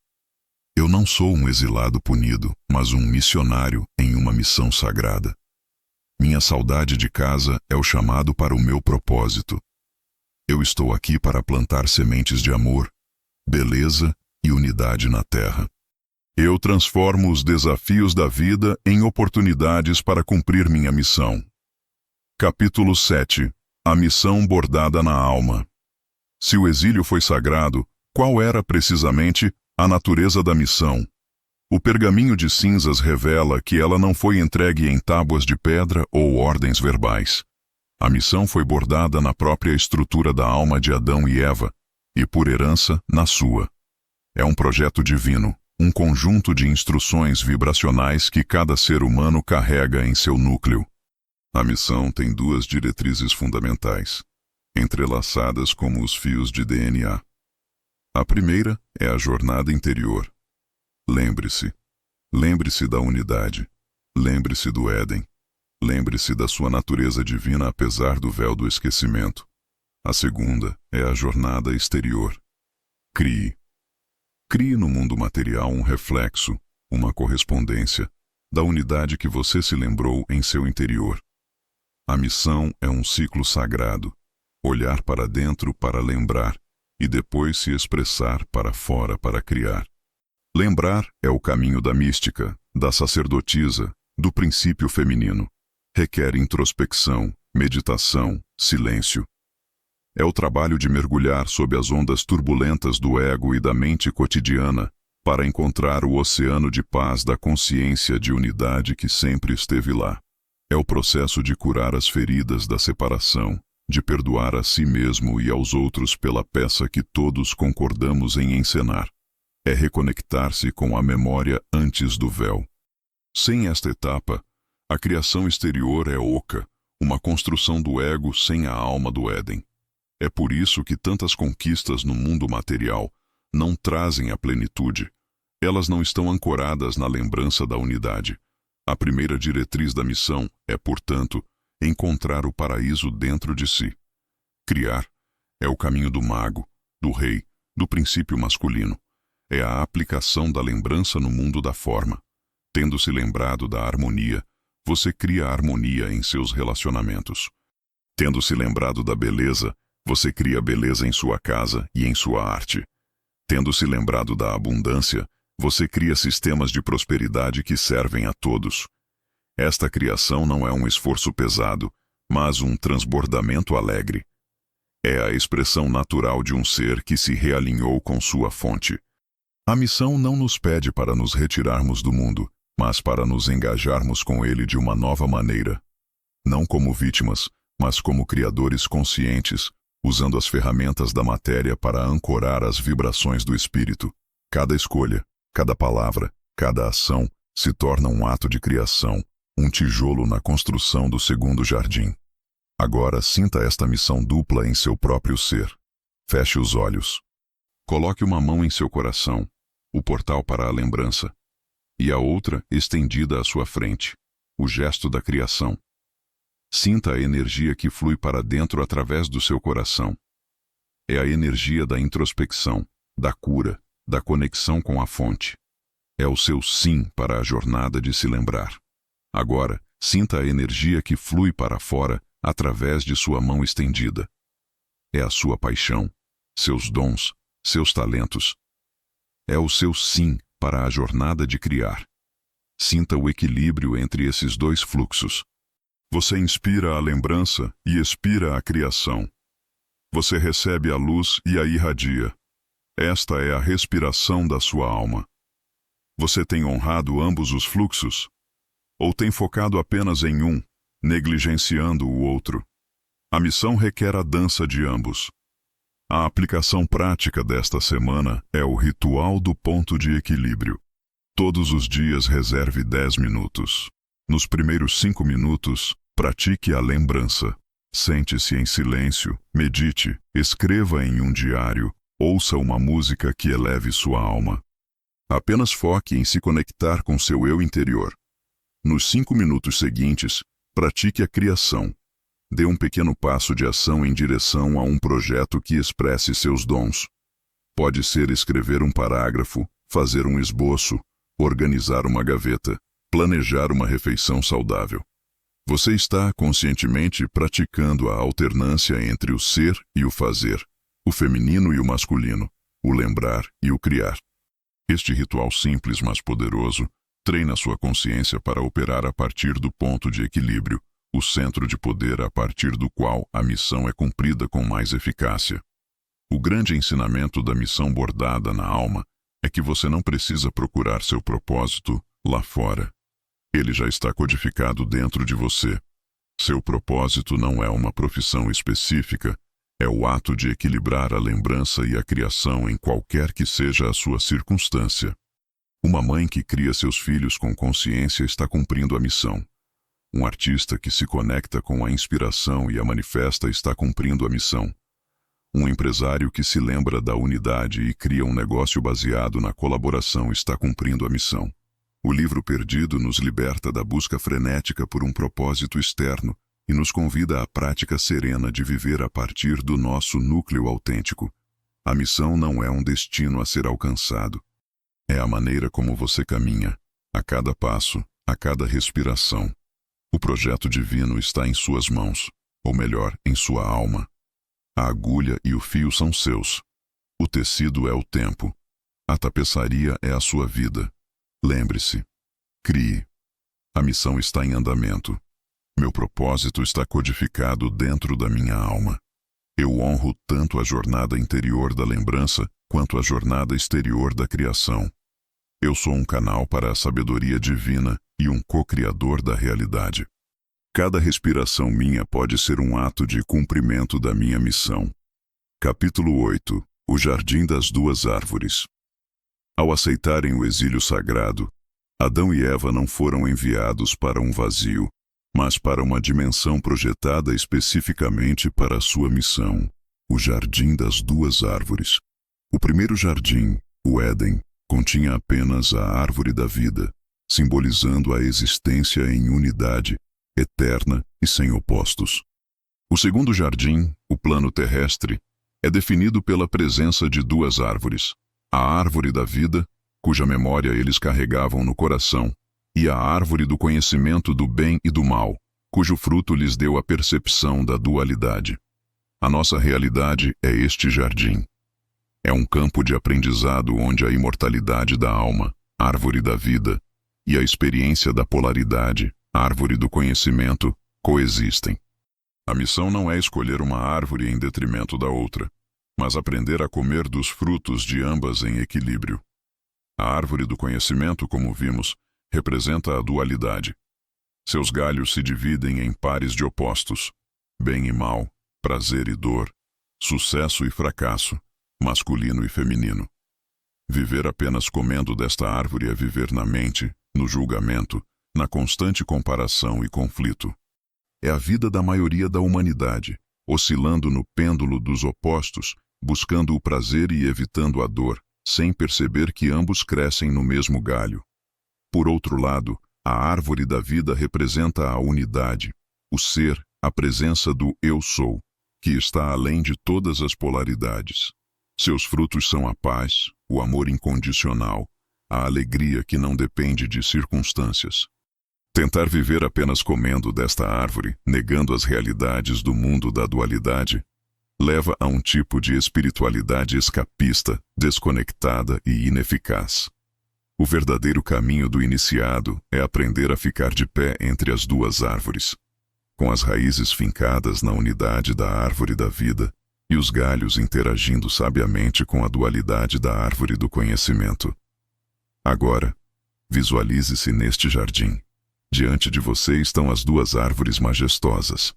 Eu não sou um exilado punido, mas um missionário em uma missão sagrada. Minha saudade de casa é o chamado para o meu propósito. Eu estou aqui para plantar sementes de amor, beleza e unidade na terra. Eu transformo os desafios da vida em oportunidades para cumprir minha missão. Capítulo 7. A missão bordada na alma. Se o exílio foi sagrado, qual era precisamente a natureza da missão? O pergaminho de cinzas revela que ela não foi entregue em tábuas de pedra ou ordens verbais. A missão foi bordada na própria estrutura da alma de Adão e Eva, e por herança, na sua. É um projeto divino, um conjunto de instruções vibracionais que cada ser humano carrega em seu núcleo. A missão tem duas diretrizes fundamentais, entrelaçadas como os fios de DNA. A primeira é a jornada interior. Lembre-se. Lembre-se da unidade. Lembre-se do Éden. Lembre-se da sua natureza divina apesar do véu do esquecimento. A segunda é a jornada exterior. Crie. Crie no mundo material um reflexo, uma correspondência, da unidade que você se lembrou em seu interior. A missão é um ciclo sagrado, olhar para dentro para lembrar e depois se expressar para fora para criar. Lembrar é o caminho da mística, da sacerdotisa, do princípio feminino. Requer introspecção, meditação, silêncio. É o trabalho de mergulhar sob as ondas turbulentas do ego e da mente cotidiana para encontrar o oceano de paz da consciência de unidade que sempre esteve lá. É o processo de curar as feridas da separação, de perdoar a si mesmo e aos outros pela peça que todos concordamos em encenar. É reconectar-se com a memória antes do véu. Sem esta etapa, a criação exterior é oca, uma construção do ego sem a alma do Éden. É por isso que tantas conquistas no mundo material não trazem a plenitude. Elas não estão ancoradas na lembrança da unidade. A primeira diretriz da missão é, portanto, encontrar o paraíso dentro de si. Criar é o caminho do mago, do rei, do princípio masculino. É a aplicação da lembrança no mundo da forma. Tendo-se lembrado da harmonia, você cria harmonia em seus relacionamentos. Tendo-se lembrado da beleza, você cria beleza em sua casa e em sua arte. Tendo-se lembrado da abundância, você cria sistemas de prosperidade que servem a todos. Esta criação não é um esforço pesado, mas um transbordamento alegre. É a expressão natural de um ser que se realinhou com sua fonte. A missão não nos pede para nos retirarmos do mundo, mas para nos engajarmos com ele de uma nova maneira. Não como vítimas, mas como criadores conscientes, usando as ferramentas da matéria para ancorar as vibrações do espírito. Cada escolha, cada palavra, cada ação se torna um ato de criação, um tijolo na construção do segundo jardim. Agora sinta esta missão dupla em seu próprio ser. Feche os olhos. Coloque uma mão em seu coração, o portal para a lembrança, e a outra estendida à sua frente, o gesto da criação. Sinta a energia que flui para dentro através do seu coração. É a energia da introspecção, da cura, da conexão com a fonte. É o seu sim para a jornada de se lembrar. Agora, sinta a energia que flui para fora através de sua mão estendida. É a sua paixão, seus dons, seus talentos. É o seu sim para a jornada de criar. Sinta o equilíbrio entre esses dois fluxos. Você inspira a lembrança e expira a criação. Você recebe a luz e a irradia. Esta é a respiração da sua alma. Você tem honrado ambos os fluxos? Ou tem focado apenas em um, negligenciando o outro? A missão requer a dança de ambos. A aplicação prática desta semana é o ritual do ponto de equilíbrio. Todos os dias reserve 10 minutos. Nos primeiros 5 minutos, pratique a lembrança. Sente-se em silêncio, medite, escreva em um diário, ouça uma música que eleve sua alma. Apenas foque em se conectar com seu eu interior. Nos 5 minutos seguintes, pratique a criação. Dê um pequeno passo de ação em direção a um projeto que expresse seus dons. Pode ser escrever um parágrafo, fazer um esboço, organizar uma gaveta, planejar uma refeição saudável. Você está conscientemente praticando a alternância entre o ser e o fazer, o feminino e o masculino, o lembrar e o criar. Este ritual simples, mas poderoso, treina sua consciência para operar a partir do ponto de equilíbrio, o centro de poder a partir do qual a missão é cumprida com mais eficácia. O grande ensinamento da missão bordada na alma é que você não precisa procurar seu propósito lá fora. Ele já está codificado dentro de você. Seu propósito não é uma profissão específica, é o ato de equilibrar a lembrança e a criação em qualquer que seja a sua circunstância. Uma mãe que cria seus filhos com consciência está cumprindo a missão. Um artista que se conecta com a inspiração e a manifesta está cumprindo a missão. Um empresário que se lembra da unidade e cria um negócio baseado na colaboração está cumprindo a missão. O livro perdido nos liberta da busca frenética por um propósito externo e nos convida à prática serena de viver a partir do nosso núcleo autêntico. A missão não é um destino a ser alcançado. É a maneira como você caminha, a cada passo, a cada respiração. O projeto divino está em suas mãos, ou melhor, em sua alma. A agulha e o fio são seus. O tecido é o tempo. A tapeçaria é a sua vida. Lembre-se. Crie. A missão está em andamento. Meu propósito está codificado dentro da minha alma. Eu honro tanto a jornada interior da lembrança quanto a jornada exterior da criação. Eu sou um canal para a sabedoria divina e um co-criador da realidade. Cada respiração minha pode ser um ato de cumprimento da minha missão. Capítulo 8. O Jardim das Duas Árvores. Ao aceitarem o exílio sagrado, Adão e Eva não foram enviados para um vazio, mas para uma dimensão projetada especificamente para a sua missão, o Jardim das Duas Árvores. O primeiro jardim, o Éden, continha apenas a árvore da vida, simbolizando a existência em unidade, eterna e sem opostos. O segundo jardim, o plano terrestre, é definido pela presença de duas árvores, a árvore da vida, cuja memória eles carregavam no coração, e a árvore do conhecimento do bem e do mal, cujo fruto lhes deu a percepção da dualidade. A nossa realidade é este jardim. É um campo de aprendizado onde a imortalidade da alma, árvore da vida, e a experiência da polaridade, árvore do conhecimento, coexistem. A missão não é escolher uma árvore em detrimento da outra, mas aprender a comer dos frutos de ambas em equilíbrio. A árvore do conhecimento, como vimos, representa a dualidade. Seus galhos se dividem em pares de opostos, bem e mal, prazer e dor, sucesso e fracasso, masculino e feminino. Viver apenas comendo desta árvore é viver na mente, no julgamento, na constante comparação e conflito. É a vida da maioria da humanidade, oscilando no pêndulo dos opostos, buscando o prazer e evitando a dor, sem perceber que ambos crescem no mesmo galho. Por outro lado, a árvore da vida representa a unidade, o ser, a presença do eu sou, que está além de todas as polaridades. Seus frutos são a paz, o amor incondicional, a alegria que não depende de circunstâncias. Tentar viver apenas comendo desta árvore, negando as realidades do mundo da dualidade, leva a um tipo de espiritualidade escapista, desconectada e ineficaz. O verdadeiro caminho do iniciado é aprender a ficar de pé entre as duas árvores, com as raízes fincadas na unidade da árvore da vida e os galhos interagindo sabiamente com a dualidade da árvore do conhecimento. Agora, visualize-se neste jardim. Diante de você estão as duas árvores majestosas.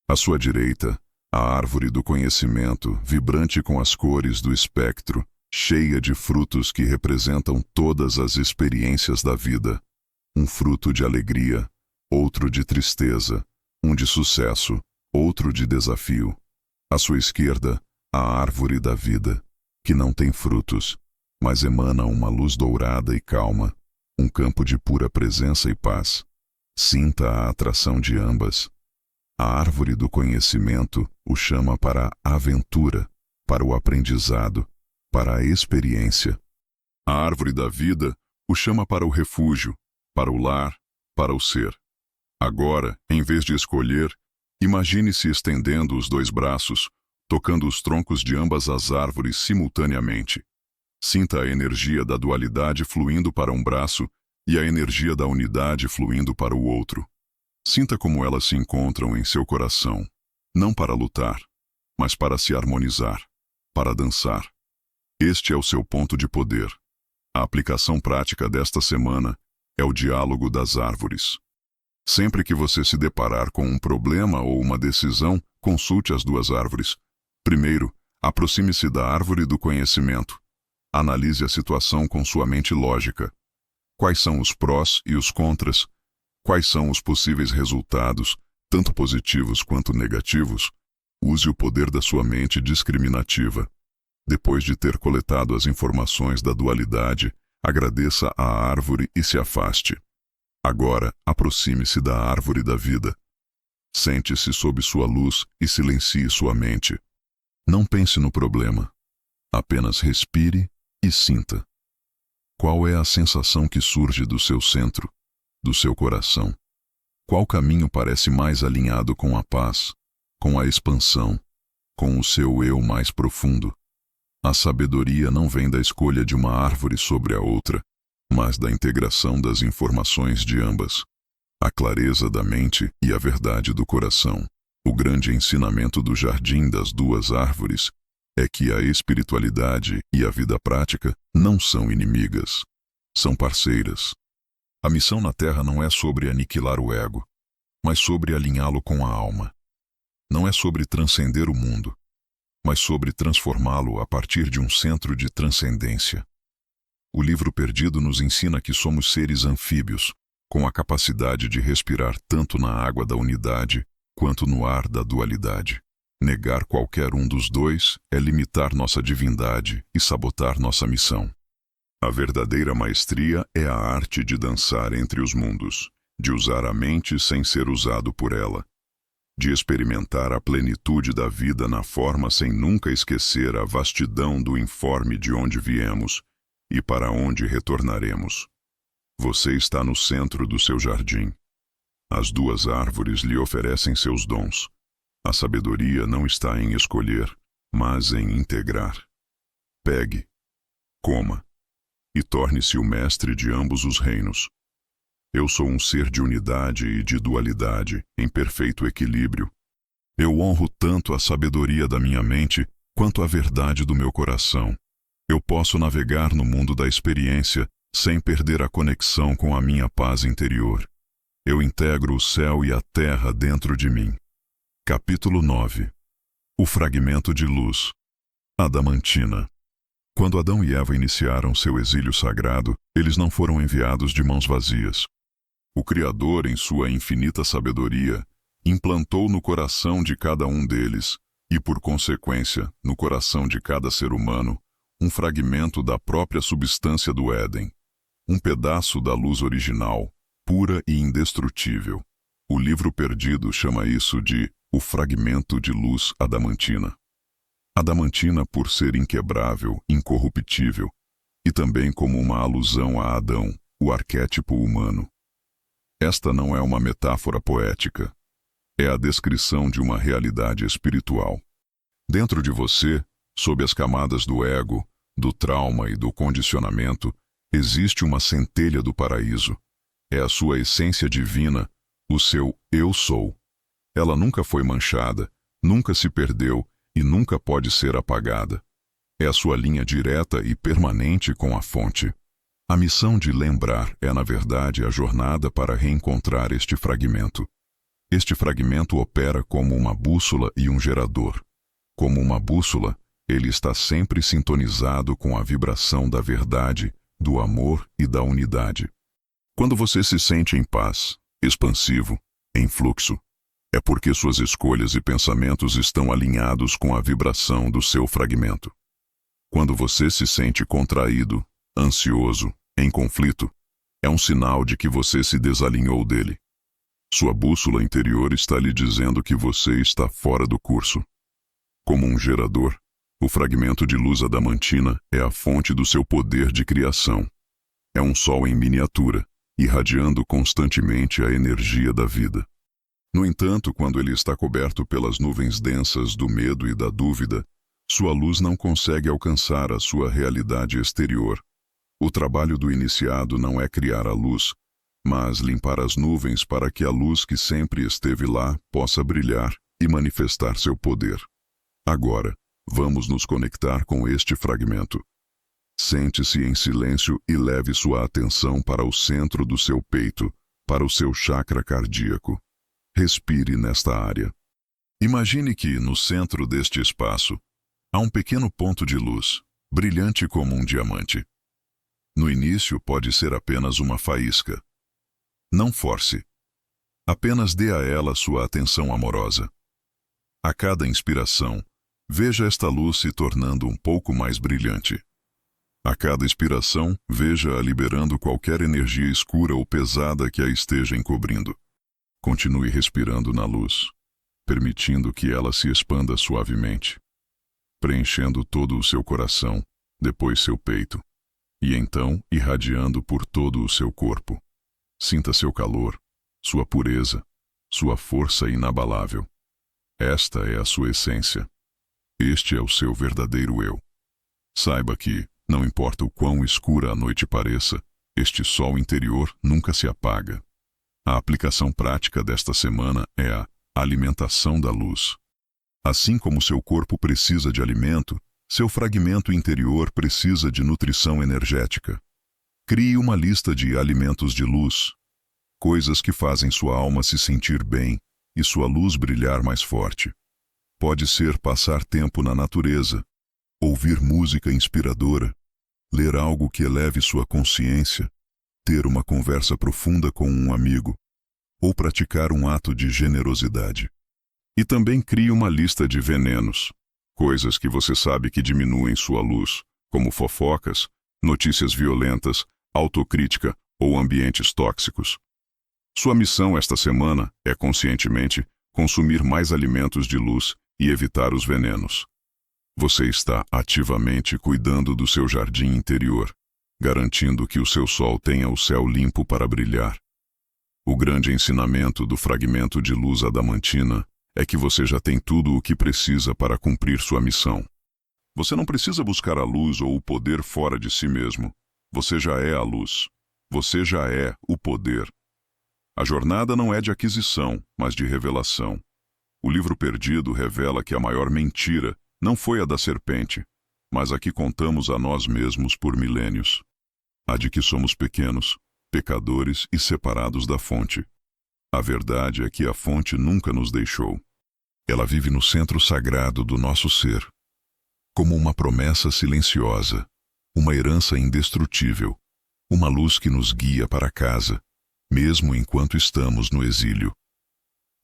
À sua direita, a árvore do conhecimento, vibrante com as cores do espectro, cheia de frutos que representam todas as experiências da vida. Um fruto de alegria, outro de tristeza, um de sucesso, outro de desafio. À sua esquerda, a árvore da vida, que não tem frutos, mas emana uma luz dourada e calma, um campo de pura presença e paz, Sinta a atração de ambas. A árvore do conhecimento o chama para a aventura, para o aprendizado, para a experiência. A árvore da vida o chama para o refúgio, para o lar, para o ser. Agora, em vez de escolher, imagine-se estendendo os dois braços, tocando os troncos de ambas as árvores simultaneamente. Sinta a energia da dualidade fluindo para um braço e a energia da unidade fluindo para o outro. Sinta como elas se encontram em seu coração, não para lutar, mas para se harmonizar, para dançar. Este é o seu ponto de poder. A aplicação prática desta semana é o diálogo das árvores. Sempre que você se deparar com um problema ou uma decisão, consulte as duas árvores. Primeiro, aproxime-se da árvore do conhecimento. Analise a situação com sua mente lógica. Quais são os prós e os contras? Quais são os possíveis resultados, tanto positivos quanto negativos? Use o poder da sua mente discriminativa. Depois de ter coletado as informações da dualidade, agradeça à árvore e se afaste. Agora, aproxime-se da árvore da vida. Sente-se sob sua luz e silencie sua mente. Não pense no problema. Apenas respire e sinta. Qual é a sensação que surge do seu centro, do seu coração? Qual caminho parece mais alinhado com a paz, com a expansão, com o seu eu mais profundo? A sabedoria não vem da escolha de uma árvore sobre a outra, mas da integração das informações de ambas. A clareza da mente e a verdade do coração. O grande ensinamento do jardim das duas árvores é que a espiritualidade e a vida prática não são inimigas, são parceiras. A missão na Terra não é sobre aniquilar o ego, mas sobre alinhá-lo com a alma. Não é sobre transcender o mundo, mas sobre transformá-lo a partir de um centro de transcendência. O livro perdido nos ensina que somos seres anfíbios, com a capacidade de respirar tanto na água da unidade quanto no ar da dualidade. Negar qualquer um dos dois é limitar nossa divindade e sabotar nossa missão. A verdadeira maestria é a arte de dançar entre os mundos, de usar a mente sem ser usado por ela, de experimentar a plenitude da vida na forma sem nunca esquecer a vastidão do informe de onde viemos e para onde retornaremos. Você está no centro do seu jardim. As duas árvores lhe oferecem seus dons. A sabedoria não está em escolher, mas em integrar. Pegue, coma, e torne-se o mestre de ambos os reinos. Eu sou um ser de unidade e de dualidade, em perfeito equilíbrio. Eu honro tanto a sabedoria da minha mente, quanto a verdade do meu coração. Eu posso navegar no mundo da experiência, sem perder a conexão com a minha paz interior. Eu integro o céu e a terra dentro de mim. Capítulo 9. O fragmento de luz. Adamantina. Quando Adão e Eva iniciaram seu exílio sagrado, eles não foram enviados de mãos vazias. O Criador, em sua infinita sabedoria, implantou no coração de cada um deles, e por consequência, no coração de cada ser humano, um fragmento da própria substância do Éden, um pedaço da luz original, pura e indestrutível. O livro perdido chama isso de o fragmento de luz adamantina. Adamantina por ser inquebrável, incorruptível, e também como uma alusão a Adão, o arquétipo humano. Esta não é uma metáfora poética, é a descrição de uma realidade espiritual. Dentro de você, sob as camadas do ego, do trauma e do condicionamento, existe uma centelha do paraíso. É a sua essência divina, o seu eu sou. Ela nunca foi manchada, nunca se perdeu e nunca pode ser apagada. É a sua linha direta e permanente com a fonte. A missão de lembrar é, na verdade, a jornada para reencontrar este fragmento. Este fragmento opera como uma bússola e um gerador. Como uma bússola, ele está sempre sintonizado com a vibração da verdade, do amor e da unidade. Quando você se sente em paz, expansivo, em fluxo, é porque suas escolhas e pensamentos estão alinhados com a vibração do seu fragmento. Quando você se sente contraído, ansioso, em conflito, é um sinal de que você se desalinhou dele. Sua bússola interior está lhe dizendo que você está fora do curso. Como um gerador, o fragmento de luz adamantina é a fonte do seu poder de criação. É um sol em miniatura, irradiando constantemente a energia da vida. No entanto, quando ele está coberto pelas nuvens densas do medo e da dúvida, sua luz não consegue alcançar a sua realidade exterior. O trabalho do iniciado não é criar a luz, mas limpar as nuvens para que a luz que sempre esteve lá possa brilhar e manifestar seu poder. Agora, vamos nos conectar com este fragmento. Sente-se em silêncio e leve sua atenção para o centro do seu peito, para o seu chakra cardíaco. Respire nesta área. Imagine que, no centro deste espaço, há um pequeno ponto de luz, brilhante como um diamante. No início pode ser apenas uma faísca. Não force. Apenas dê a ela sua atenção amorosa. A cada inspiração, veja esta luz se tornando um pouco mais brilhante. A cada expiração, veja-a liberando qualquer energia escura ou pesada que a esteja encobrindo. Continue respirando na luz, permitindo que ela se expanda suavemente, preenchendo todo o seu coração, depois seu peito, e então irradiando por todo o seu corpo. Sinta seu calor, sua pureza, sua força inabalável. Esta é a sua essência. Este é o seu verdadeiro eu. Saiba que, não importa o quão escura a noite pareça, este sol interior nunca se apaga. A aplicação prática desta semana é a alimentação da luz. Assim como seu corpo precisa de alimento, seu fragmento interior precisa de nutrição energética. Crie uma lista de alimentos de luz, coisas que fazem sua alma se sentir bem e sua luz brilhar mais forte. Pode ser passar tempo na natureza, ouvir música inspiradora, ler algo que eleve sua consciência, ter uma conversa profunda com um amigo, ou praticar um ato de generosidade. E também crie uma lista de venenos, coisas que você sabe que diminuem sua luz, como fofocas, notícias violentas, autocrítica ou ambientes tóxicos. Sua missão esta semana é, conscientemente, consumir mais alimentos de luz e evitar os venenos. Você está ativamente cuidando do seu jardim interior, garantindo que o seu sol tenha o céu limpo para brilhar. O grande ensinamento do fragmento de luz adamantina é que você já tem tudo o que precisa para cumprir sua missão. Você não precisa buscar a luz ou o poder fora de si mesmo. Você já é a luz. Você já é o poder. A jornada não é de aquisição, mas de revelação. O livro perdido revela que a maior mentira não foi a da serpente, mas a que contamos a nós mesmos por milênios. A de que somos pequenos, pecadores e separados da fonte. A verdade é que a fonte nunca nos deixou. Ela vive no centro sagrado do nosso ser, como uma promessa silenciosa, uma herança indestrutível, uma luz que nos guia para casa, mesmo enquanto estamos no exílio.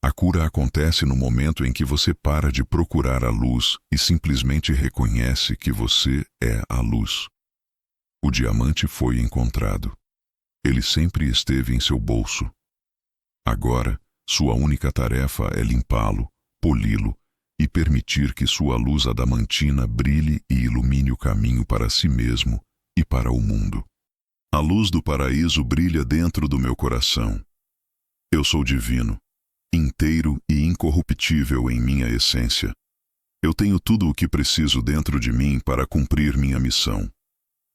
A cura acontece no momento em que você para de procurar a luz e simplesmente reconhece que você é a luz. O diamante foi encontrado. Ele sempre esteve em seu bolso. Agora, sua única tarefa é limpá-lo, poli-lo e permitir que sua luz adamantina brilhe e ilumine o caminho para si mesmo e para o mundo. A luz do paraíso brilha dentro do meu coração. Eu sou divino, inteiro e incorruptível em minha essência. Eu tenho tudo o que preciso dentro de mim para cumprir minha missão.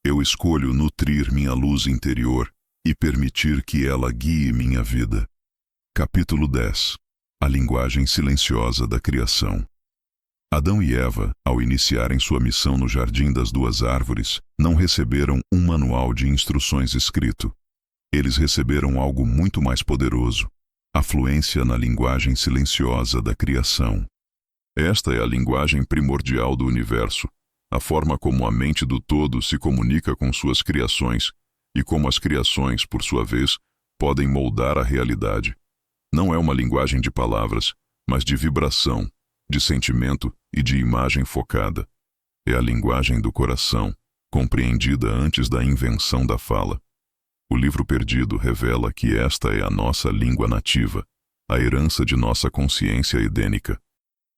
Eu escolho nutrir minha luz interior e permitir que ela guie minha vida. Capítulo 10. A linguagem silenciosa da criação. Adão e Eva, ao iniciarem sua missão no Jardim das Duas Árvores, não receberam um manual de instruções escrito. Eles receberam algo muito mais poderoso, a fluência na linguagem silenciosa da criação. Esta é a linguagem primordial do universo, a forma como a mente do todo se comunica com suas criações e como as criações, por sua vez, podem moldar a realidade. Não é uma linguagem de palavras, mas de vibração, de sentimento e de imagem focada. É a linguagem do coração, compreendida antes da invenção da fala. O livro perdido revela que esta é a nossa língua nativa, a herança de nossa consciência edênica.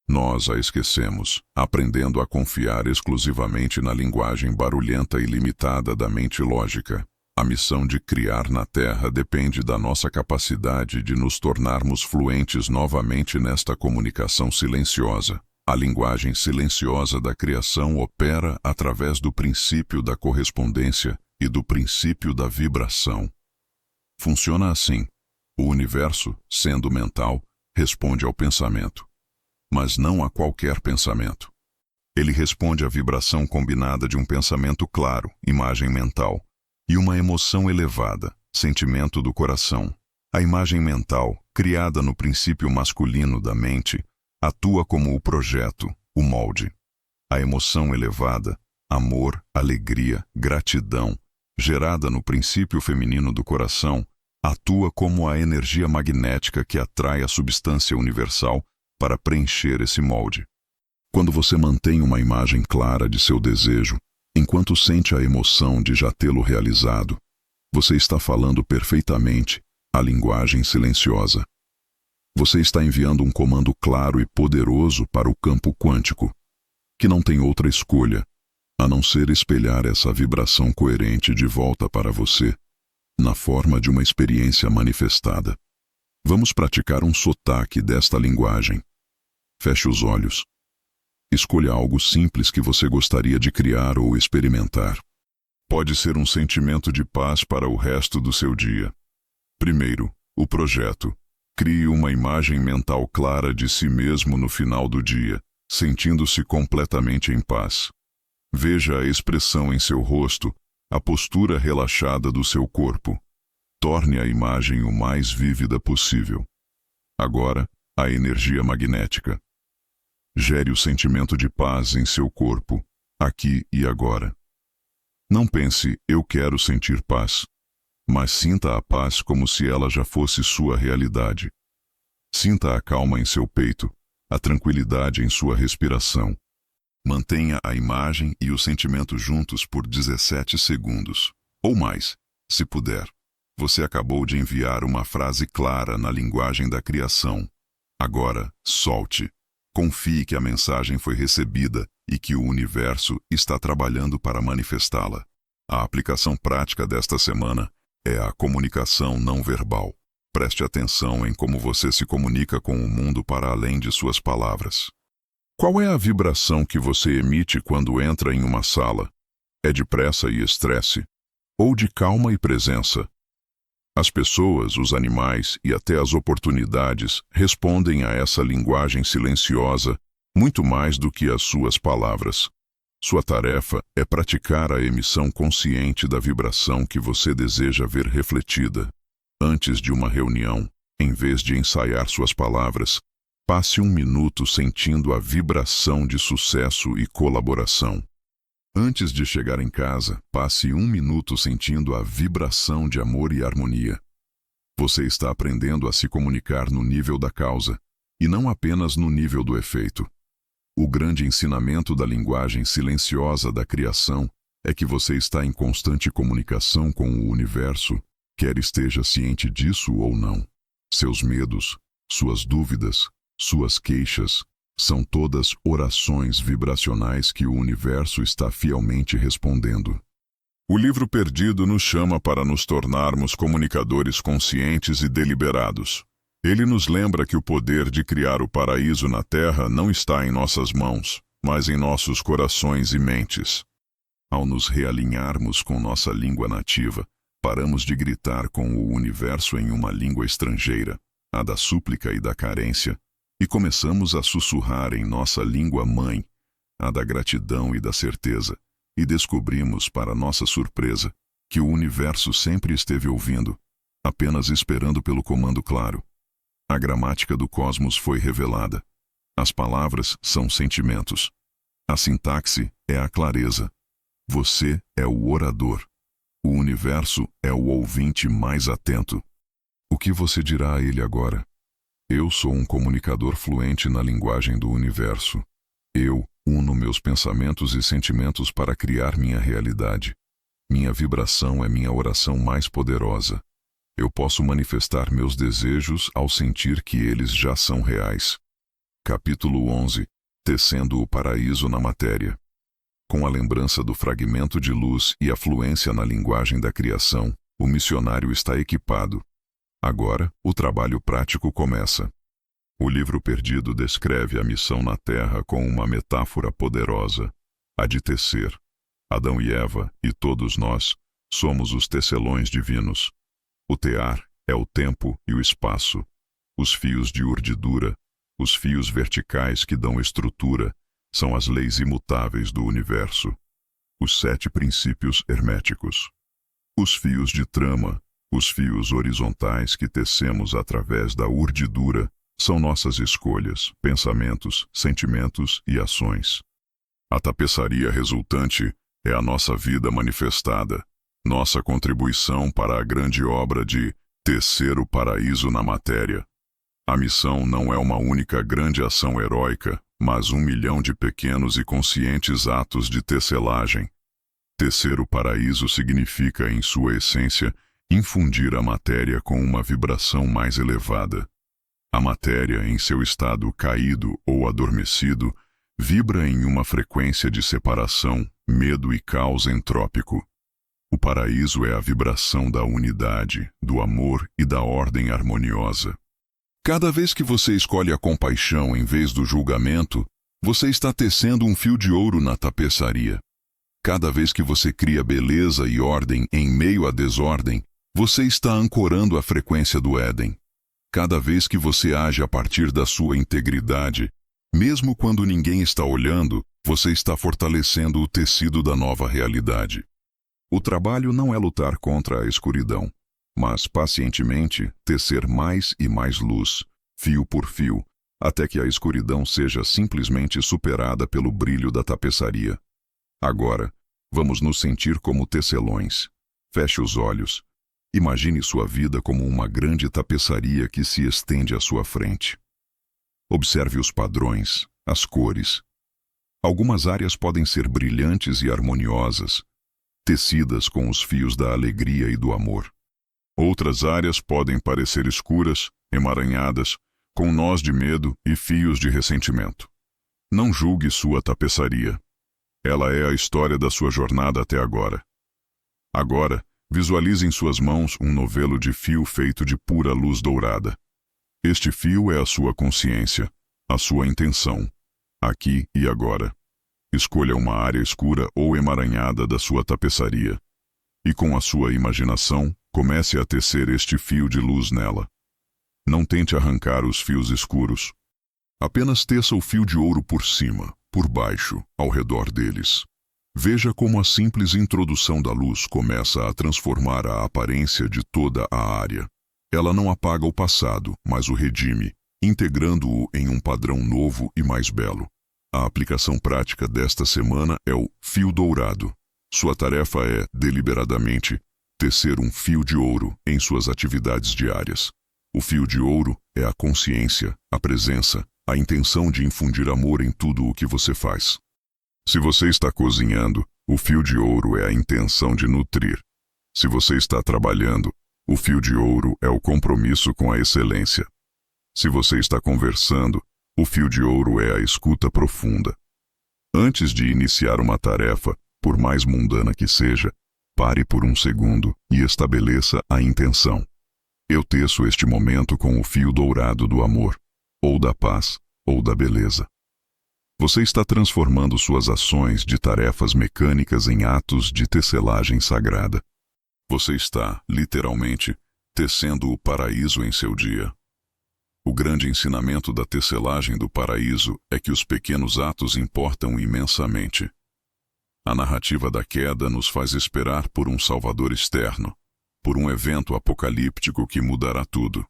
Nós a esquecemos, aprendendo a confiar exclusivamente na linguagem barulhenta e limitada da mente lógica. A missão de criar na Terra depende da nossa capacidade de nos tornarmos fluentes novamente nesta comunicação silenciosa. A linguagem silenciosa da criação opera através do princípio da correspondência e do princípio da vibração. Funciona assim: o universo, sendo mental, responde ao pensamento, mas não a qualquer pensamento. Ele responde à vibração combinada de um pensamento claro, imagem mental, e uma emoção elevada, sentimento do coração. A imagem mental, criada no princípio masculino da mente, atua como o projeto, o molde. A emoção elevada, amor, alegria, gratidão, gerada no princípio feminino do coração, atua como a energia magnética que atrai a substância universal para preencher esse molde. Quando você mantém uma imagem clara de seu desejo, enquanto sente a emoção de já tê-lo realizado, você está falando perfeitamente a linguagem silenciosa. Você está enviando um comando claro e poderoso para o campo quântico, que não tem outra escolha, a não ser espelhar essa vibração coerente de volta para você, na forma de uma experiência manifestada. Vamos praticar um sotaque desta linguagem. Feche os olhos. Escolha algo simples que você gostaria de criar ou experimentar. Pode ser um sentimento de paz para o resto do seu dia. Primeiro, o projeto. Crie uma imagem mental clara de si mesmo no final do dia, sentindo-se completamente em paz. Veja a expressão em seu rosto, a postura relaxada do seu corpo. Torne a imagem o mais vívida possível. Agora, a energia magnética. Gere o sentimento de paz em seu corpo, aqui e agora. Não pense, eu quero sentir paz, mas sinta a paz como se ela já fosse sua realidade. Sinta a calma em seu peito, a tranquilidade em sua respiração. Mantenha a imagem e o sentimento juntos por 17 segundos, ou mais, se puder. Você acabou de enviar uma frase clara na linguagem da criação. Agora, solte. Confie que a mensagem foi recebida e que o universo está trabalhando para manifestá-la. A aplicação prática desta semana é a comunicação não verbal. Preste atenção em como você se comunica com o mundo para além de suas palavras. Qual é a vibração que você emite quando entra em uma sala? É de pressa e estresse? Ou de calma e presença? As pessoas, os animais e até as oportunidades respondem a essa linguagem silenciosa muito mais do que as suas palavras. Sua tarefa é praticar a emissão consciente da vibração que você deseja ver refletida. Antes de uma reunião, em vez de ensaiar suas palavras, passe 1 minuto sentindo a vibração de sucesso e colaboração. Antes de chegar em casa, passe 1 minuto sentindo a vibração de amor e harmonia. Você está aprendendo a se comunicar no nível da causa, e não apenas no nível do efeito. O grande ensinamento da linguagem silenciosa da criação é que você está em constante comunicação com o universo, quer esteja ciente disso ou não. Seus medos, suas dúvidas, suas queixas, são todas orações vibracionais que o universo está fielmente respondendo. O livro perdido nos chama para nos tornarmos comunicadores conscientes e deliberados. Ele nos lembra que o poder de criar o paraíso na Terra não está em nossas mãos, mas em nossos corações e mentes. Ao nos realinharmos com nossa língua nativa, paramos de gritar com o universo em uma língua estrangeira, a da súplica e da carência, e começamos a sussurrar em nossa língua mãe, a da gratidão e da certeza, e descobrimos, para nossa surpresa, que o universo sempre esteve ouvindo, apenas esperando pelo comando claro. A gramática do cosmos foi revelada. As palavras são sentimentos. A sintaxe é a clareza. Você é o orador. O universo é o ouvinte mais atento. O que você dirá a ele agora? Eu sou um comunicador fluente na linguagem do universo. Eu uno meus pensamentos e sentimentos para criar minha realidade. Minha vibração é minha oração mais poderosa. Eu posso manifestar meus desejos ao sentir que eles já são reais. Capítulo 11. Tecendo o paraíso na matéria. Com a lembrança do fragmento de luz e a fluência na linguagem da criação, o missionário está equipado. Agora, o trabalho prático começa. O livro perdido descreve a missão na Terra com uma metáfora poderosa, a de tecer. Adão e Eva, e todos nós, somos os tecelões divinos. O tear é o tempo e o espaço, os fios de urdidura, os fios verticais que dão estrutura, são as leis imutáveis do universo. Os 7 princípios herméticos. Os fios de trama, os fios horizontais que tecemos através da urdidura, são nossas escolhas, pensamentos, sentimentos e ações. A tapeçaria resultante é a nossa vida manifestada, nossa contribuição para a grande obra de tecer o paraíso na matéria. A missão não é uma única grande ação heróica, mas 1 milhão de pequenos e conscientes atos de tecelagem. Tecer o paraíso significa, em sua essência, infundir a matéria com uma vibração mais elevada. A matéria, em seu estado caído ou adormecido, vibra em uma frequência de separação, medo e caos entrópico. O paraíso é a vibração da unidade, do amor e da ordem harmoniosa. Cada vez que você escolhe a compaixão em vez do julgamento, você está tecendo um fio de ouro na tapeçaria. Cada vez que você cria beleza e ordem em meio à desordem, você está ancorando a frequência do Éden. Cada vez que você age a partir da sua integridade, mesmo quando ninguém está olhando, você está fortalecendo o tecido da nova realidade. O trabalho não é lutar contra a escuridão, mas pacientemente tecer mais e mais luz, fio por fio, até que a escuridão seja simplesmente superada pelo brilho da tapeçaria. Agora, vamos nos sentir como tecelões. Feche os olhos. Imagine sua vida como uma grande tapeçaria que se estende à sua frente. Observe os padrões, as cores. Algumas áreas podem ser brilhantes e harmoniosas, tecidas com os fios da alegria e do amor. Outras áreas podem parecer escuras, emaranhadas, com nós de medo e fios de ressentimento. Não julgue sua tapeçaria. Ela é a história da sua jornada até agora. Agora, visualize em suas mãos um novelo de fio feito de pura luz dourada. Este fio é a sua consciência, a sua intenção, aqui e agora. Escolha uma área escura ou emaranhada da sua tapeçaria. E com a sua imaginação, comece a tecer este fio de luz nela. Não tente arrancar os fios escuros. Apenas teça o fio de ouro por cima, por baixo, ao redor deles. Veja como a simples introdução da luz começa a transformar a aparência de toda a área. Ela não apaga o passado, mas o redime, integrando-o em um padrão novo e mais belo. A aplicação prática desta semana é o fio dourado. Sua tarefa é, deliberadamente, tecer um fio de ouro em suas atividades diárias. O fio de ouro é a consciência, a presença, a intenção de infundir amor em tudo o que você faz. Se você está cozinhando, o fio de ouro é a intenção de nutrir. Se você está trabalhando, o fio de ouro é o compromisso com a excelência. Se você está conversando, o fio de ouro é a escuta profunda. Antes de iniciar uma tarefa, por mais mundana que seja, pare por um segundo e estabeleça a intenção. Eu teço este momento com o fio dourado do amor, ou da paz, ou da beleza. Você está transformando suas ações de tarefas mecânicas em atos de tecelagem sagrada. Você está, literalmente, tecendo o paraíso em seu dia. O grande ensinamento da tecelagem do paraíso é que os pequenos atos importam imensamente. A narrativa da queda nos faz esperar por um salvador externo, por um evento apocalíptico que mudará tudo.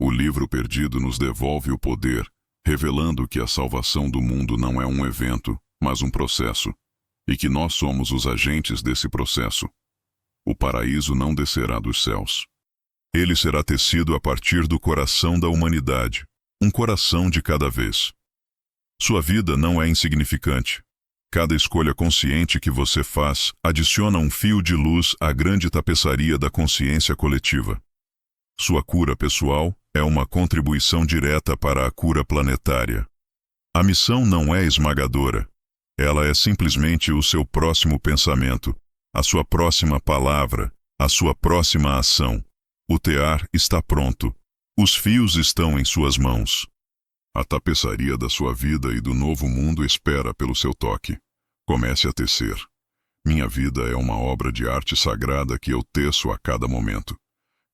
O livro perdido nos devolve o poder, revelando que a salvação do mundo não é um evento, mas um processo, e que nós somos os agentes desse processo. O paraíso não descerá dos céus. Ele será tecido a partir do coração da humanidade, um coração de cada vez. Sua vida não é insignificante. Cada escolha consciente que você faz adiciona um fio de luz à grande tapeçaria da consciência coletiva. Sua cura pessoal é uma contribuição direta para a cura planetária. A missão não é esmagadora. Ela é simplesmente o seu próximo pensamento, a sua próxima palavra, a sua próxima ação. O tear está pronto. Os fios estão em suas mãos. A tapeçaria da sua vida e do novo mundo espera pelo seu toque. Comece a tecer. Minha vida é uma obra de arte sagrada que eu teço a cada momento.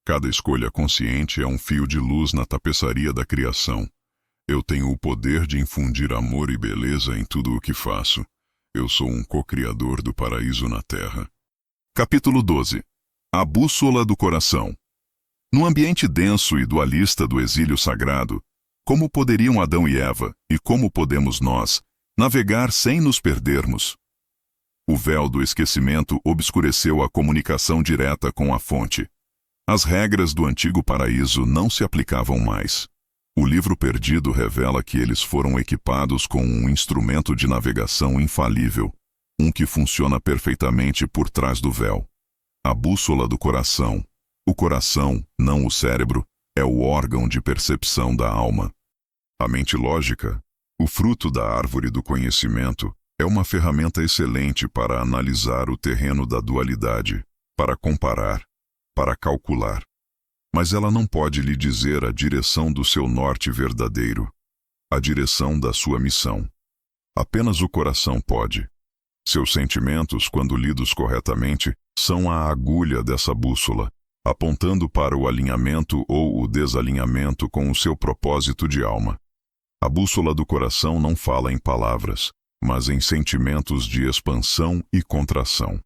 Cada escolha consciente é um fio de luz na tapeçaria da criação. Eu tenho o poder de infundir amor e beleza em tudo o que faço. Eu sou um co-criador do paraíso na Terra. Capítulo 12. A bússola do coração. No ambiente denso e dualista do exílio sagrado, como poderiam Adão e Eva, e como podemos nós, navegar sem nos perdermos? O véu do esquecimento obscureceu a comunicação direta com a fonte. As regras do antigo paraíso não se aplicavam mais. O livro perdido revela que eles foram equipados com um instrumento de navegação infalível, um que funciona perfeitamente por trás do véu. A bússola do coração. O coração, não o cérebro, é o órgão de percepção da alma. A mente lógica, o fruto da árvore do conhecimento, é uma ferramenta excelente para analisar o terreno da dualidade, para comparar, para calcular. Mas ela não pode lhe dizer a direção do seu norte verdadeiro, a direção da sua missão. Apenas o coração pode. Seus sentimentos, quando lidos corretamente, são a agulha dessa bússola, apontando para o alinhamento ou o desalinhamento com o seu propósito de alma. A bússola do coração não fala em palavras, mas em sentimentos de expansão e contração.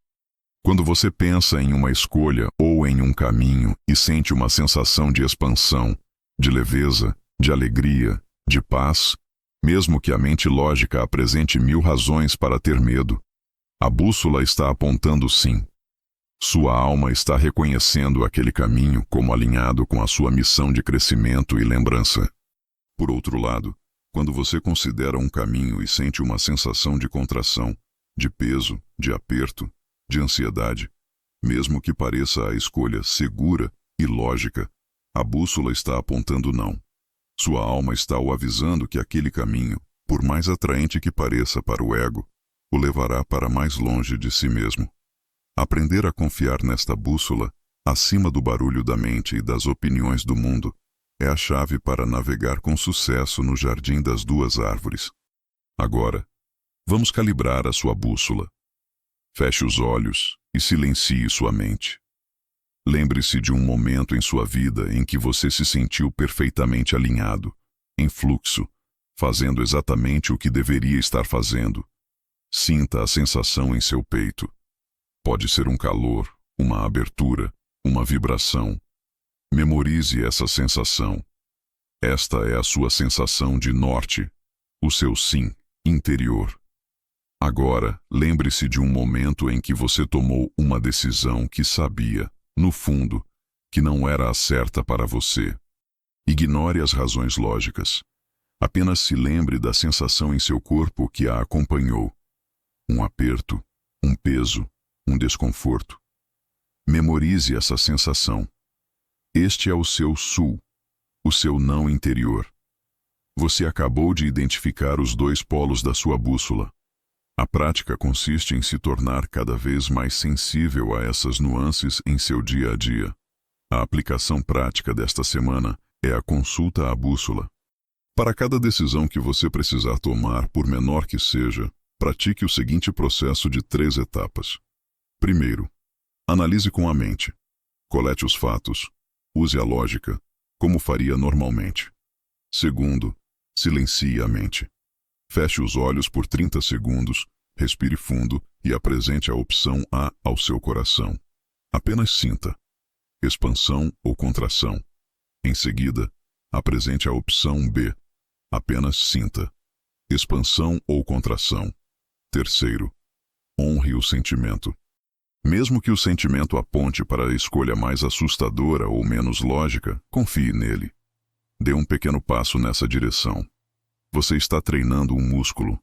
Quando você pensa em uma escolha ou em um caminho e sente uma sensação de expansão, de leveza, de alegria, de paz, mesmo que a mente lógica apresente 1000 razões para ter medo, a bússola está apontando sim. Sua alma está reconhecendo aquele caminho como alinhado com a sua missão de crescimento e lembrança. Por outro lado, quando você considera um caminho e sente uma sensação de contração, de peso, de aperto, de ansiedade, mesmo que pareça a escolha segura e lógica, a bússola está apontando não. Sua alma está o avisando que aquele caminho, por mais atraente que pareça para o ego, o levará para mais longe de si mesmo. Aprender a confiar nesta bússola, acima do barulho da mente e das opiniões do mundo, é a chave para navegar com sucesso no jardim das duas árvores. Agora, vamos calibrar a sua bússola. Feche os olhos e silencie sua mente. Lembre-se de um momento em sua vida em que você se sentiu perfeitamente alinhado, em fluxo, fazendo exatamente o que deveria estar fazendo. Sinta a sensação em seu peito. Pode ser um calor, uma abertura, uma vibração. Memorize essa sensação. Esta é a sua sensação de norte, o seu sim interior. Agora, lembre-se de um momento em que você tomou uma decisão que sabia, no fundo, que não era a certa para você. Ignore as razões lógicas. Apenas se lembre da sensação em seu corpo que a acompanhou. Um aperto, um peso, um desconforto. Memorize essa sensação. Este é o seu sul, o seu não interior. Você acabou de identificar os dois polos da sua bússola. A prática consiste em se tornar cada vez mais sensível a essas nuances em seu dia a dia. A aplicação prática desta semana é a consulta à bússola. Para cada decisão que você precisar tomar, por menor que seja, pratique o seguinte processo de 3 etapas. Primeiro, analise com a mente. Colete os fatos. Use a lógica, como faria normalmente. Segundo, silencie a mente. Feche os olhos por 30 segundos, respire fundo e apresente a opção A ao seu coração. Apenas sinta. Expansão ou contração. Em seguida, apresente a opção B. Apenas sinta. Expansão ou contração. Terceiro, honre o sentimento. Mesmo que o sentimento aponte para a escolha mais assustadora ou menos lógica, confie nele. Dê um pequeno passo nessa direção. Você está treinando um músculo.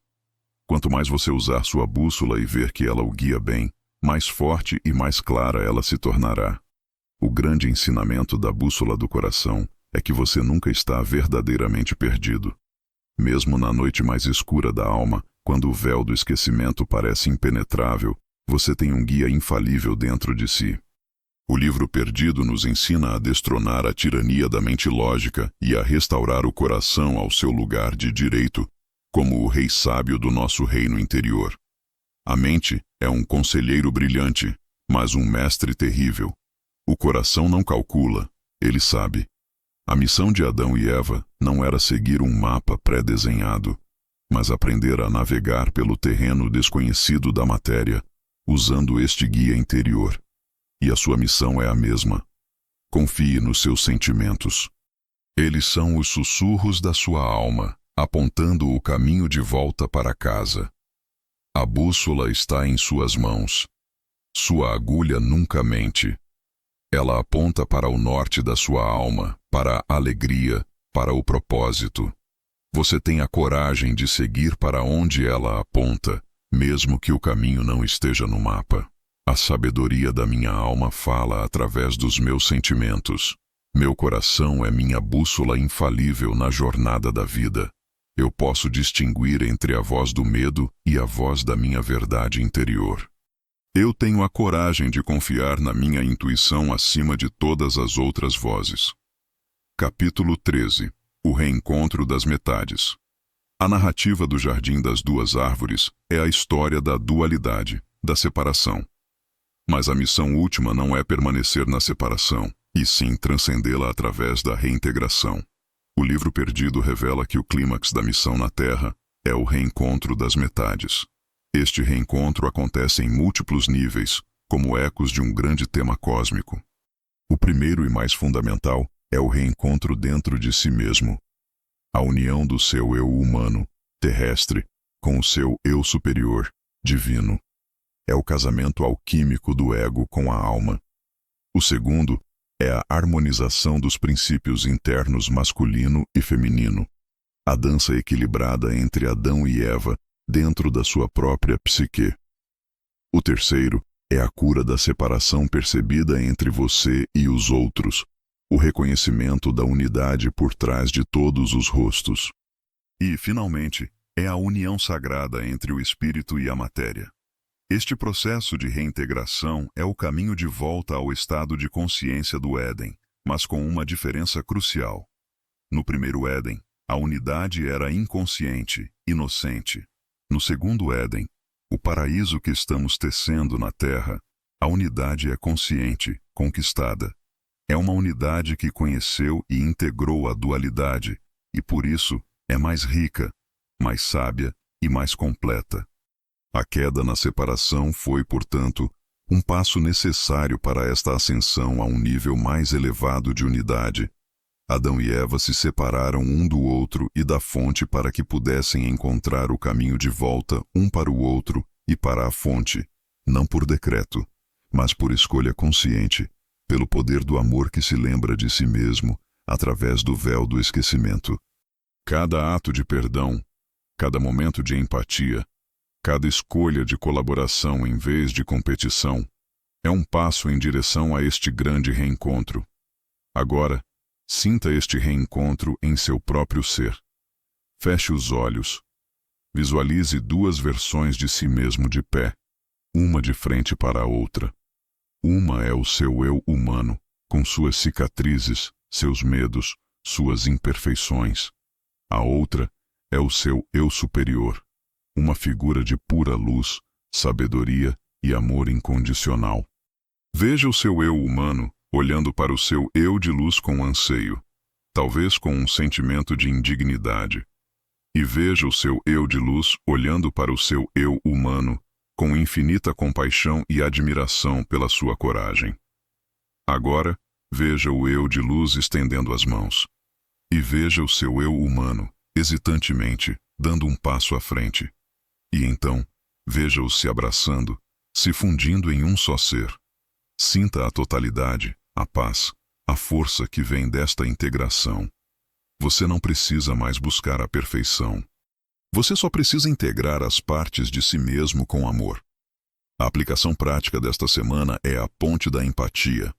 Quanto mais você usar sua bússola e ver que ela o guia bem, mais forte e mais clara ela se tornará. O grande ensinamento da bússola do coração é que você nunca está verdadeiramente perdido. Mesmo na noite mais escura da alma, quando o véu do esquecimento parece impenetrável, você tem um guia infalível dentro de si. O livro perdido nos ensina a destronar a tirania da mente lógica e a restaurar o coração ao seu lugar de direito, como o rei sábio do nosso reino interior. A mente é um conselheiro brilhante, mas um mestre terrível. O coração não calcula, ele sabe. A missão de Adão e Eva não era seguir um mapa pré-desenhado, mas aprender a navegar pelo terreno desconhecido da matéria, usando este guia interior. E a sua missão é a mesma. Confie nos seus sentimentos. Eles são os sussurros da sua alma, apontando o caminho de volta para casa. A bússola está em suas mãos. Sua agulha nunca mente. Ela aponta para o norte da sua alma, para a alegria, para o propósito. Você tem a coragem de seguir para onde ela aponta, mesmo que o caminho não esteja no mapa. A sabedoria da minha alma fala através dos meus sentimentos. Meu coração é minha bússola infalível na jornada da vida. Eu posso distinguir entre a voz do medo e a voz da minha verdade interior. Eu tenho a coragem de confiar na minha intuição acima de todas as outras vozes. Capítulo 13. O reencontro das metades. A narrativa do Jardim das Duas Árvores é a história da dualidade, da separação. Mas a missão última não é permanecer na separação, e sim transcendê-la através da reintegração. O livro perdido revela que o clímax da missão na Terra é o reencontro das metades. Este reencontro acontece em múltiplos níveis, como ecos de um grande tema cósmico. O primeiro e mais fundamental é o reencontro dentro de si mesmo. A união do seu eu humano, terrestre, com o seu eu superior, divino. É o casamento alquímico do ego com a alma. O segundo é a harmonização dos princípios internos masculino e feminino. A dança equilibrada entre Adão e Eva dentro da sua própria psique. O terceiro é a cura da separação percebida entre você e os outros, o reconhecimento da unidade por trás de todos os rostos. E, finalmente, é a união sagrada entre o espírito e a matéria. Este processo de reintegração é o caminho de volta ao estado de consciência do Éden, mas com uma diferença crucial. No primeiro Éden, a unidade era inconsciente, inocente. No segundo Éden, o paraíso que estamos tecendo na Terra, a unidade é consciente, conquistada. É uma unidade que conheceu e integrou a dualidade, e por isso é mais rica, mais sábia e mais completa. A queda na separação foi, portanto, um passo necessário para esta ascensão a um nível mais elevado de unidade. Adão e Eva se separaram um do outro e da fonte para que pudessem encontrar o caminho de volta um para o outro e para a fonte, não por decreto, mas por escolha consciente, pelo poder do amor que se lembra de si mesmo, através do véu do esquecimento. Cada ato de perdão, cada momento de empatia, cada escolha de colaboração em vez de competição, é um passo em direção a este grande reencontro. Agora, sinta este reencontro em seu próprio ser. Feche os olhos. Visualize duas versões de si mesmo de pé, uma de frente para a outra. Uma é o seu eu humano, com suas cicatrizes, seus medos, suas imperfeições. A outra é o seu eu superior, uma figura de pura luz, sabedoria e amor incondicional. Veja o seu eu humano olhando para o seu eu de luz com anseio, talvez com um sentimento de indignidade. E veja o seu eu de luz olhando para o seu eu humano com infinita compaixão e admiração pela sua coragem. Agora, veja o eu de luz estendendo as mãos. E veja o seu eu humano, hesitantemente, dando um passo à frente. E então, veja-os se abraçando, se fundindo em um só ser. Sinta a totalidade, a paz, a força que vem desta integração. Você não precisa mais buscar a perfeição. Você só precisa integrar as partes de si mesmo com amor. A aplicação prática desta semana é a ponte da empatia.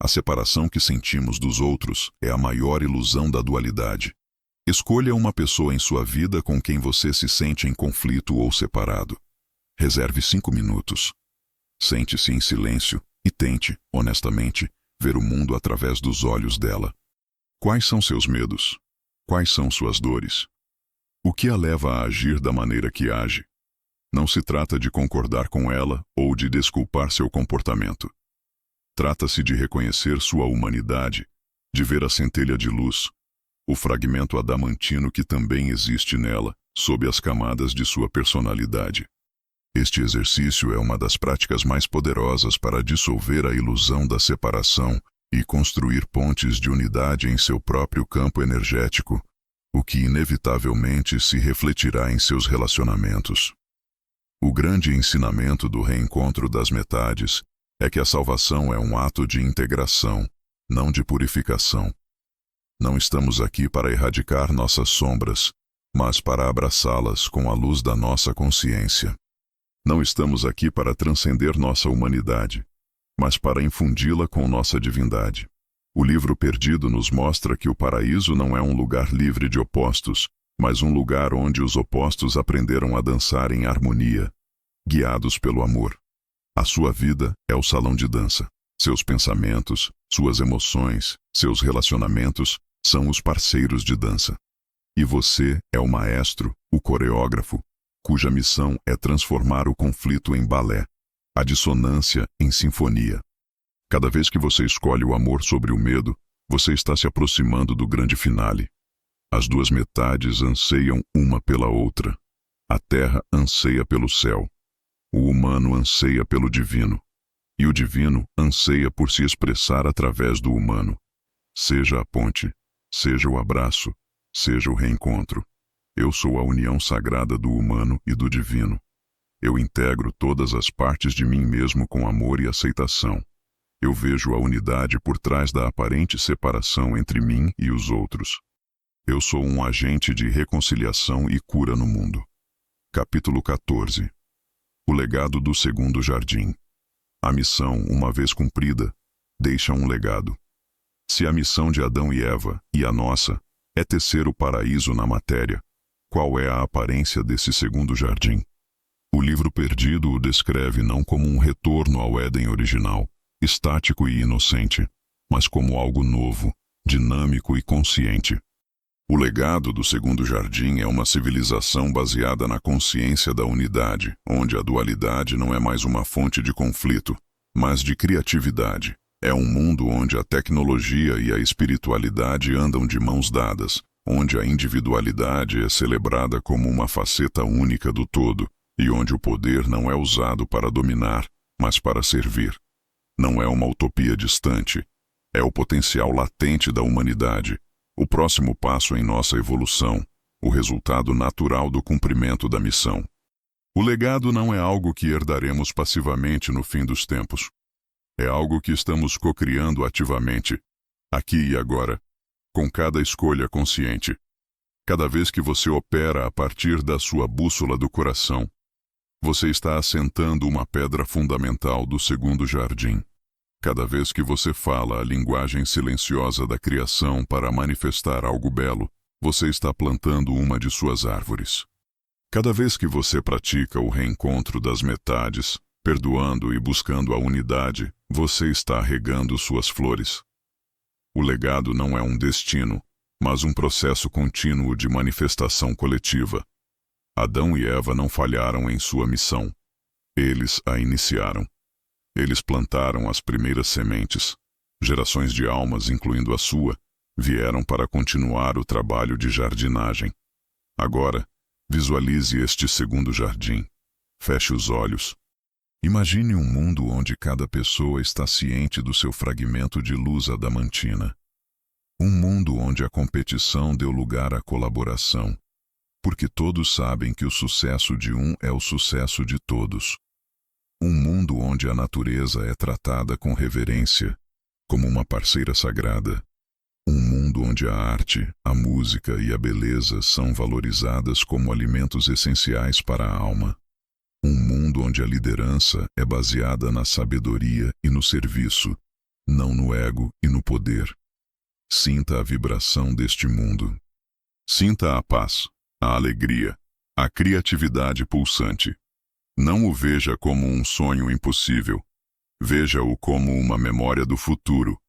A separação que sentimos dos outros é a maior ilusão da dualidade. Escolha uma pessoa em sua vida com quem você se sente em conflito ou separado. Reserve 5 minutos. Sente-se em silêncio e tente, honestamente, ver o mundo através dos olhos dela. Quais são seus medos? Quais são suas dores? O que a leva a agir da maneira que age? Não se trata de concordar com ela ou de desculpar seu comportamento. Trata-se de reconhecer sua humanidade, de ver a centelha de luz, o fragmento adamantino que também existe nela, sob as camadas de sua personalidade. Este exercício é uma das práticas mais poderosas para dissolver a ilusão da separação e construir pontes de unidade em seu próprio campo energético, o que inevitavelmente se refletirá em seus relacionamentos. O grande ensinamento do reencontro das metades é que a salvação é um ato de integração, não de purificação. Não estamos aqui para erradicar nossas sombras, mas para abraçá-las com a luz da nossa consciência. Não estamos aqui para transcender nossa humanidade, mas para infundi-la com nossa divindade. O livro perdido nos mostra que o paraíso não é um lugar livre de opostos, mas um lugar onde os opostos aprenderam a dançar em harmonia, guiados pelo amor. A sua vida é o salão de dança. Seus pensamentos, suas emoções, seus relacionamentos são os parceiros de dança. E você é o maestro, o coreógrafo, cuja missão é transformar o conflito em balé, a dissonância em sinfonia. Cada vez que você escolhe o amor sobre o medo, você está se aproximando do grande finale. As duas metades anseiam uma pela outra. A terra anseia pelo céu. O humano anseia pelo divino. E o divino anseia por se expressar através do humano. Seja a ponte, seja o abraço, seja o reencontro. Eu sou a união sagrada do humano e do divino. Eu integro todas as partes de mim mesmo com amor e aceitação. Eu vejo a unidade por trás da aparente separação entre mim e os outros. Eu sou um agente de reconciliação e cura no mundo. Capítulo 14. O legado do segundo jardim. A missão, uma vez cumprida, deixa um legado. Se a missão de Adão e Eva, e a nossa, é tecer o paraíso na matéria, qual é a aparência desse segundo jardim? O livro perdido o descreve não como um retorno ao Éden original, estático e inocente, mas como algo novo, dinâmico e consciente. O legado do segundo jardim é uma civilização baseada na consciência da unidade, onde a dualidade não é mais uma fonte de conflito, mas de criatividade. É um mundo onde a tecnologia e a espiritualidade andam de mãos dadas, onde a individualidade é celebrada como uma faceta única do todo, e onde o poder não é usado para dominar, mas para servir. Não é uma utopia distante, é o potencial latente da humanidade, o próximo passo em nossa evolução, o resultado natural do cumprimento da missão. O legado não é algo que herdaremos passivamente no fim dos tempos. É algo que estamos cocriando ativamente, aqui e agora, com cada escolha consciente. Cada vez que você opera a partir da sua bússola do coração, você está assentando uma pedra fundamental do segundo jardim. Cada vez que você fala a linguagem silenciosa da criação para manifestar algo belo, você está plantando uma de suas árvores. Cada vez que você pratica o reencontro das metades, perdoando e buscando a unidade, você está regando suas flores. O legado não é um destino, mas um processo contínuo de manifestação coletiva. Adão e Eva não falharam em sua missão. Eles a iniciaram. Eles plantaram as primeiras sementes. Gerações de almas, incluindo a sua, vieram para continuar o trabalho de jardinagem. Agora, visualize este segundo jardim. Feche os olhos. Imagine um mundo onde cada pessoa está ciente do seu fragmento de luz adamantina. Um mundo onde a competição deu lugar à colaboração, porque todos sabem que o sucesso de um é o sucesso de todos. Um mundo onde a natureza é tratada com reverência, como uma parceira sagrada. Um mundo onde a arte, a música e a beleza são valorizadas como alimentos essenciais para a alma. Um mundo onde a liderança é baseada na sabedoria e no serviço, não no ego e no poder. Sinta a vibração deste mundo. Sinta a paz, a alegria, a criatividade pulsante. Não o veja como um sonho impossível. Veja-o como uma memória do futuro,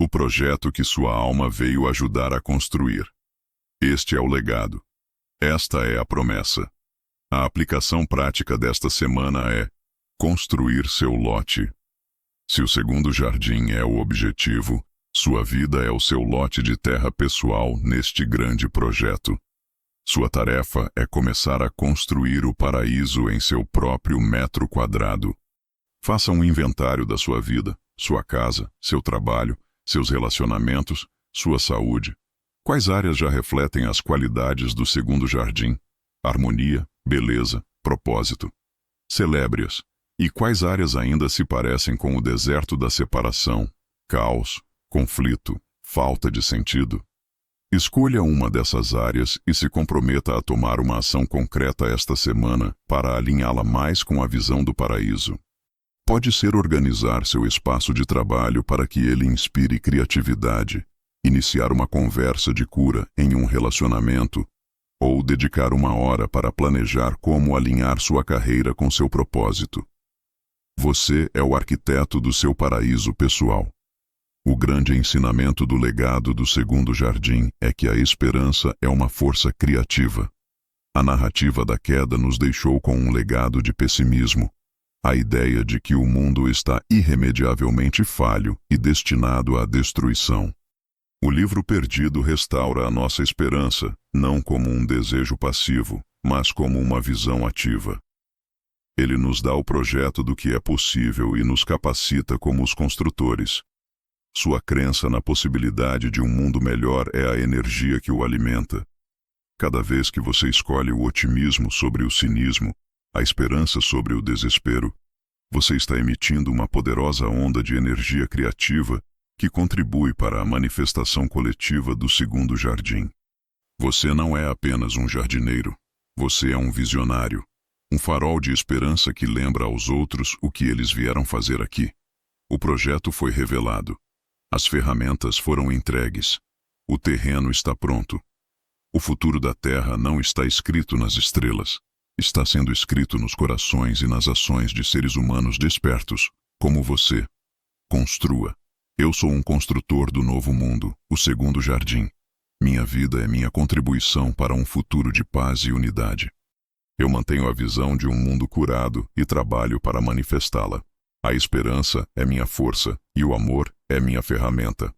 o projeto que sua alma veio ajudar a construir. Este é o legado. Esta é a promessa. A aplicação prática desta semana é construir seu lote. Se o segundo jardim é o objetivo, sua vida é o seu lote de terra pessoal neste grande projeto. Sua tarefa é começar a construir o paraíso em seu próprio metro quadrado. Faça um inventário da sua vida, sua casa, seu trabalho, seus relacionamentos, sua saúde. Quais áreas já refletem as qualidades do segundo jardim? Harmonia, beleza, propósito. Celebre-as. E quais áreas ainda se parecem com o deserto da separação, caos, conflito, falta de sentido? Escolha uma dessas áreas e se comprometa a tomar uma ação concreta esta semana para alinhá-la mais com a visão do paraíso. Pode ser organizar seu espaço de trabalho para que ele inspire criatividade, iniciar uma conversa de cura em um relacionamento, ou dedicar uma hora para planejar como alinhar sua carreira com seu propósito. Você é o arquiteto do seu paraíso pessoal. O grande ensinamento do legado do segundo jardim é que a esperança é uma força criativa. A narrativa da queda nos deixou com um legado de pessimismo, a ideia de que o mundo está irremediavelmente falho e destinado à destruição. O livro perdido restaura a nossa esperança, não como um desejo passivo, mas como uma visão ativa. Ele nos dá o projeto do que é possível e nos capacita como os construtores. Sua crença na possibilidade de um mundo melhor é a energia que o alimenta. Cada vez que você escolhe o otimismo sobre o cinismo, a esperança sobre o desespero, você está emitindo uma poderosa onda de energia criativa que contribui para a manifestação coletiva do segundo jardim. Você não é apenas um jardineiro, você é um visionário, um farol de esperança que lembra aos outros o que eles vieram fazer aqui. O projeto foi revelado. As ferramentas foram entregues. O terreno está pronto. O futuro da Terra não está escrito nas estrelas. Está sendo escrito nos corações e nas ações de seres humanos despertos, como você. Construa. Eu sou um construtor do novo mundo, o segundo jardim. Minha vida é minha contribuição para um futuro de paz e unidade. Eu mantenho a visão de um mundo curado e trabalho para manifestá-la. A esperança é minha força e o amor é minha ferramenta.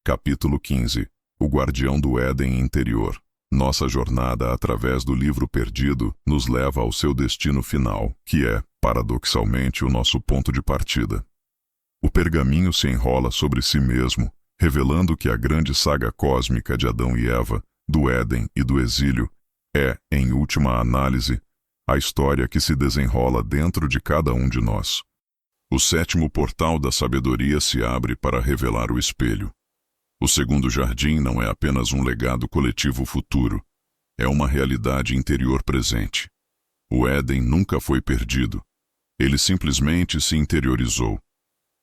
Capítulo 15. O Guardião do Éden Interior. Nossa jornada através do livro perdido nos leva ao seu destino final, que é, paradoxalmente, o nosso ponto de partida. O pergaminho se enrola sobre si mesmo, revelando que a grande saga cósmica de Adão e Eva, do Éden e do exílio, é, em última análise, a história que se desenrola dentro de cada um de nós. O sétimo portal da sabedoria se abre para revelar o espelho. O segundo jardim não é apenas um legado coletivo futuro, é uma realidade interior presente. O Éden nunca foi perdido. Ele simplesmente se interiorizou.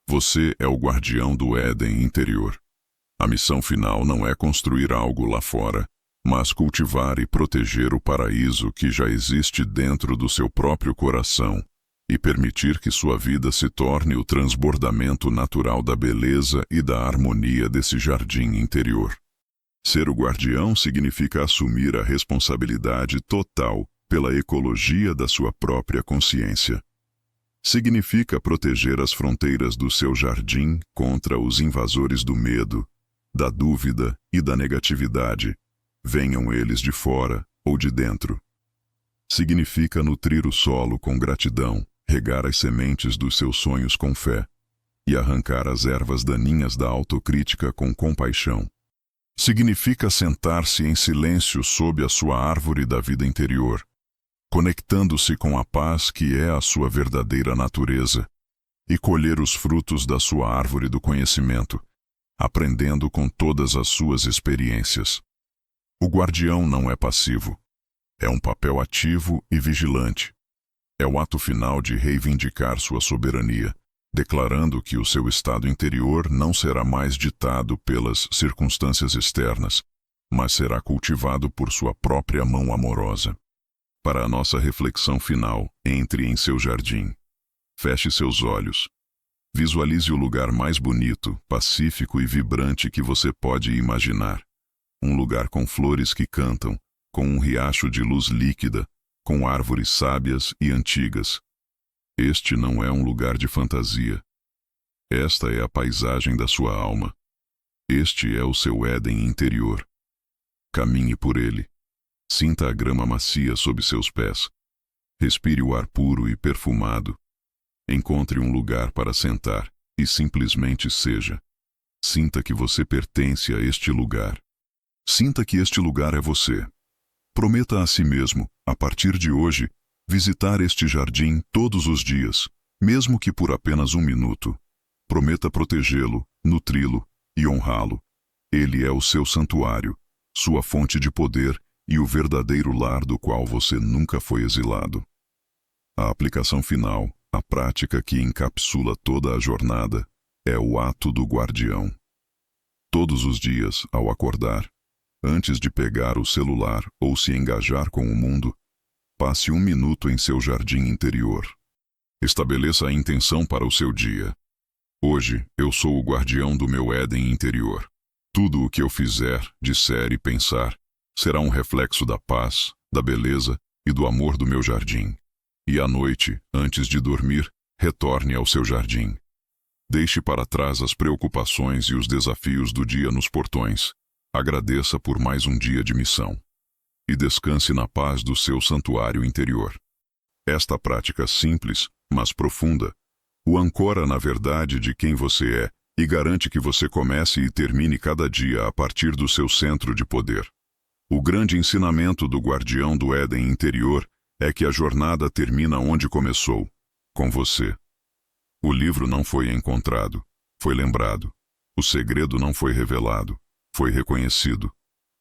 Você é o guardião do Éden interior. A missão final não é construir algo lá fora, mas cultivar e proteger o paraíso que já existe dentro do seu próprio coração e permitir que sua vida se torne o transbordamento natural da beleza e da harmonia desse jardim interior. Ser o guardião significa assumir a responsabilidade total pela ecologia da sua própria consciência. Significa proteger as fronteiras do seu jardim contra os invasores do medo, da dúvida e da negatividade, venham eles de fora ou de dentro. Significa nutrir o solo com gratidão, regar as sementes dos seus sonhos com fé e arrancar as ervas daninhas da autocrítica com compaixão. Significa sentar-se em silêncio sob a sua árvore da vida interior, conectando-se com a paz que é a sua verdadeira natureza, e colher os frutos da sua árvore do conhecimento, aprendendo com todas as suas experiências. O guardião não é passivo. É um papel ativo e vigilante. É o ato final de reivindicar sua soberania, declarando que o seu estado interior não será mais ditado pelas circunstâncias externas, mas será cultivado por sua própria mão amorosa. Para a nossa reflexão final, entre em seu jardim. Feche seus olhos. Visualize o lugar mais bonito, pacífico e vibrante que você pode imaginar. Um lugar com flores que cantam, com um riacho de luz líquida, com árvores sábias e antigas. Este não é um lugar de fantasia. Esta é a paisagem da sua alma. Este é o seu Éden interior. Caminhe por ele. Sinta a grama macia sob seus pés. Respire o ar puro e perfumado. Encontre um lugar para sentar e simplesmente seja. Sinta que você pertence a este lugar. Sinta que este lugar é você. Prometa a si mesmo, a partir de hoje, visitar este jardim todos os dias, mesmo que por apenas 1 minuto. Prometa protegê-lo, nutri-lo e honrá-lo. Ele é o seu santuário, sua fonte de poder e o verdadeiro lar do qual você nunca foi exilado. A aplicação final, a prática que encapsula toda a jornada, é o ato do guardião. Todos os dias, ao acordar, antes de pegar o celular ou se engajar com o mundo, passe 1 minuto em seu jardim interior. Estabeleça a intenção para o seu dia. Hoje, eu sou o guardião do meu Éden interior. Tudo o que eu fizer, disser e pensar será um reflexo da paz, da beleza e do amor do meu jardim. E à noite, antes de dormir, retorne ao seu jardim. Deixe para trás as preocupações e os desafios do dia nos portões. Agradeça por mais um dia de missão. E descanse na paz do seu santuário interior. Esta prática simples, mas profunda, o ancora na verdade de quem você é e garante que você comece e termine cada dia a partir do seu centro de poder. O grande ensinamento do guardião do Éden interior é que a jornada termina onde começou, com você. O livro não foi encontrado, foi lembrado. O segredo não foi revelado, foi reconhecido.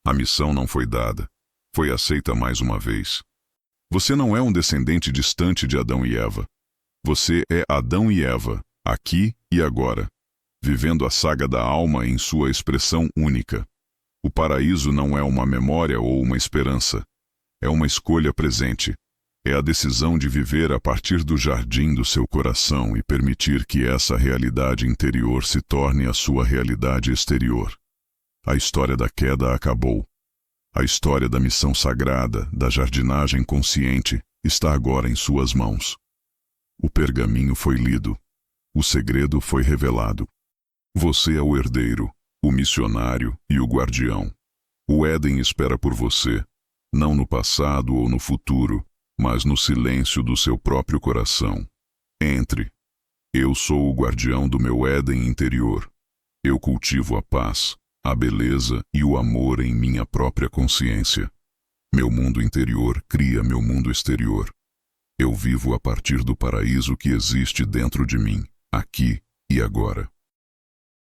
A missão não foi dada, foi aceita mais uma vez. Você não é um descendente distante de Adão e Eva. Você é Adão e Eva, aqui e agora, vivendo a saga da alma em sua expressão única. O paraíso não é uma memória ou uma esperança. É uma escolha presente. É a decisão de viver a partir do jardim do seu coração e permitir que essa realidade interior se torne a sua realidade exterior. A história da queda acabou. A história da missão sagrada, da jardinagem consciente, está agora em suas mãos. O pergaminho foi lido. O segredo foi revelado. Você é o herdeiro, o missionário e o guardião. O Éden espera por você, não no passado ou no futuro, mas no silêncio do seu próprio coração. Entre. Eu sou o guardião do meu Éden interior. Eu cultivo a paz, a beleza e o amor em minha própria consciência. Meu mundo interior cria meu mundo exterior. Eu vivo a partir do paraíso que existe dentro de mim, aqui e agora.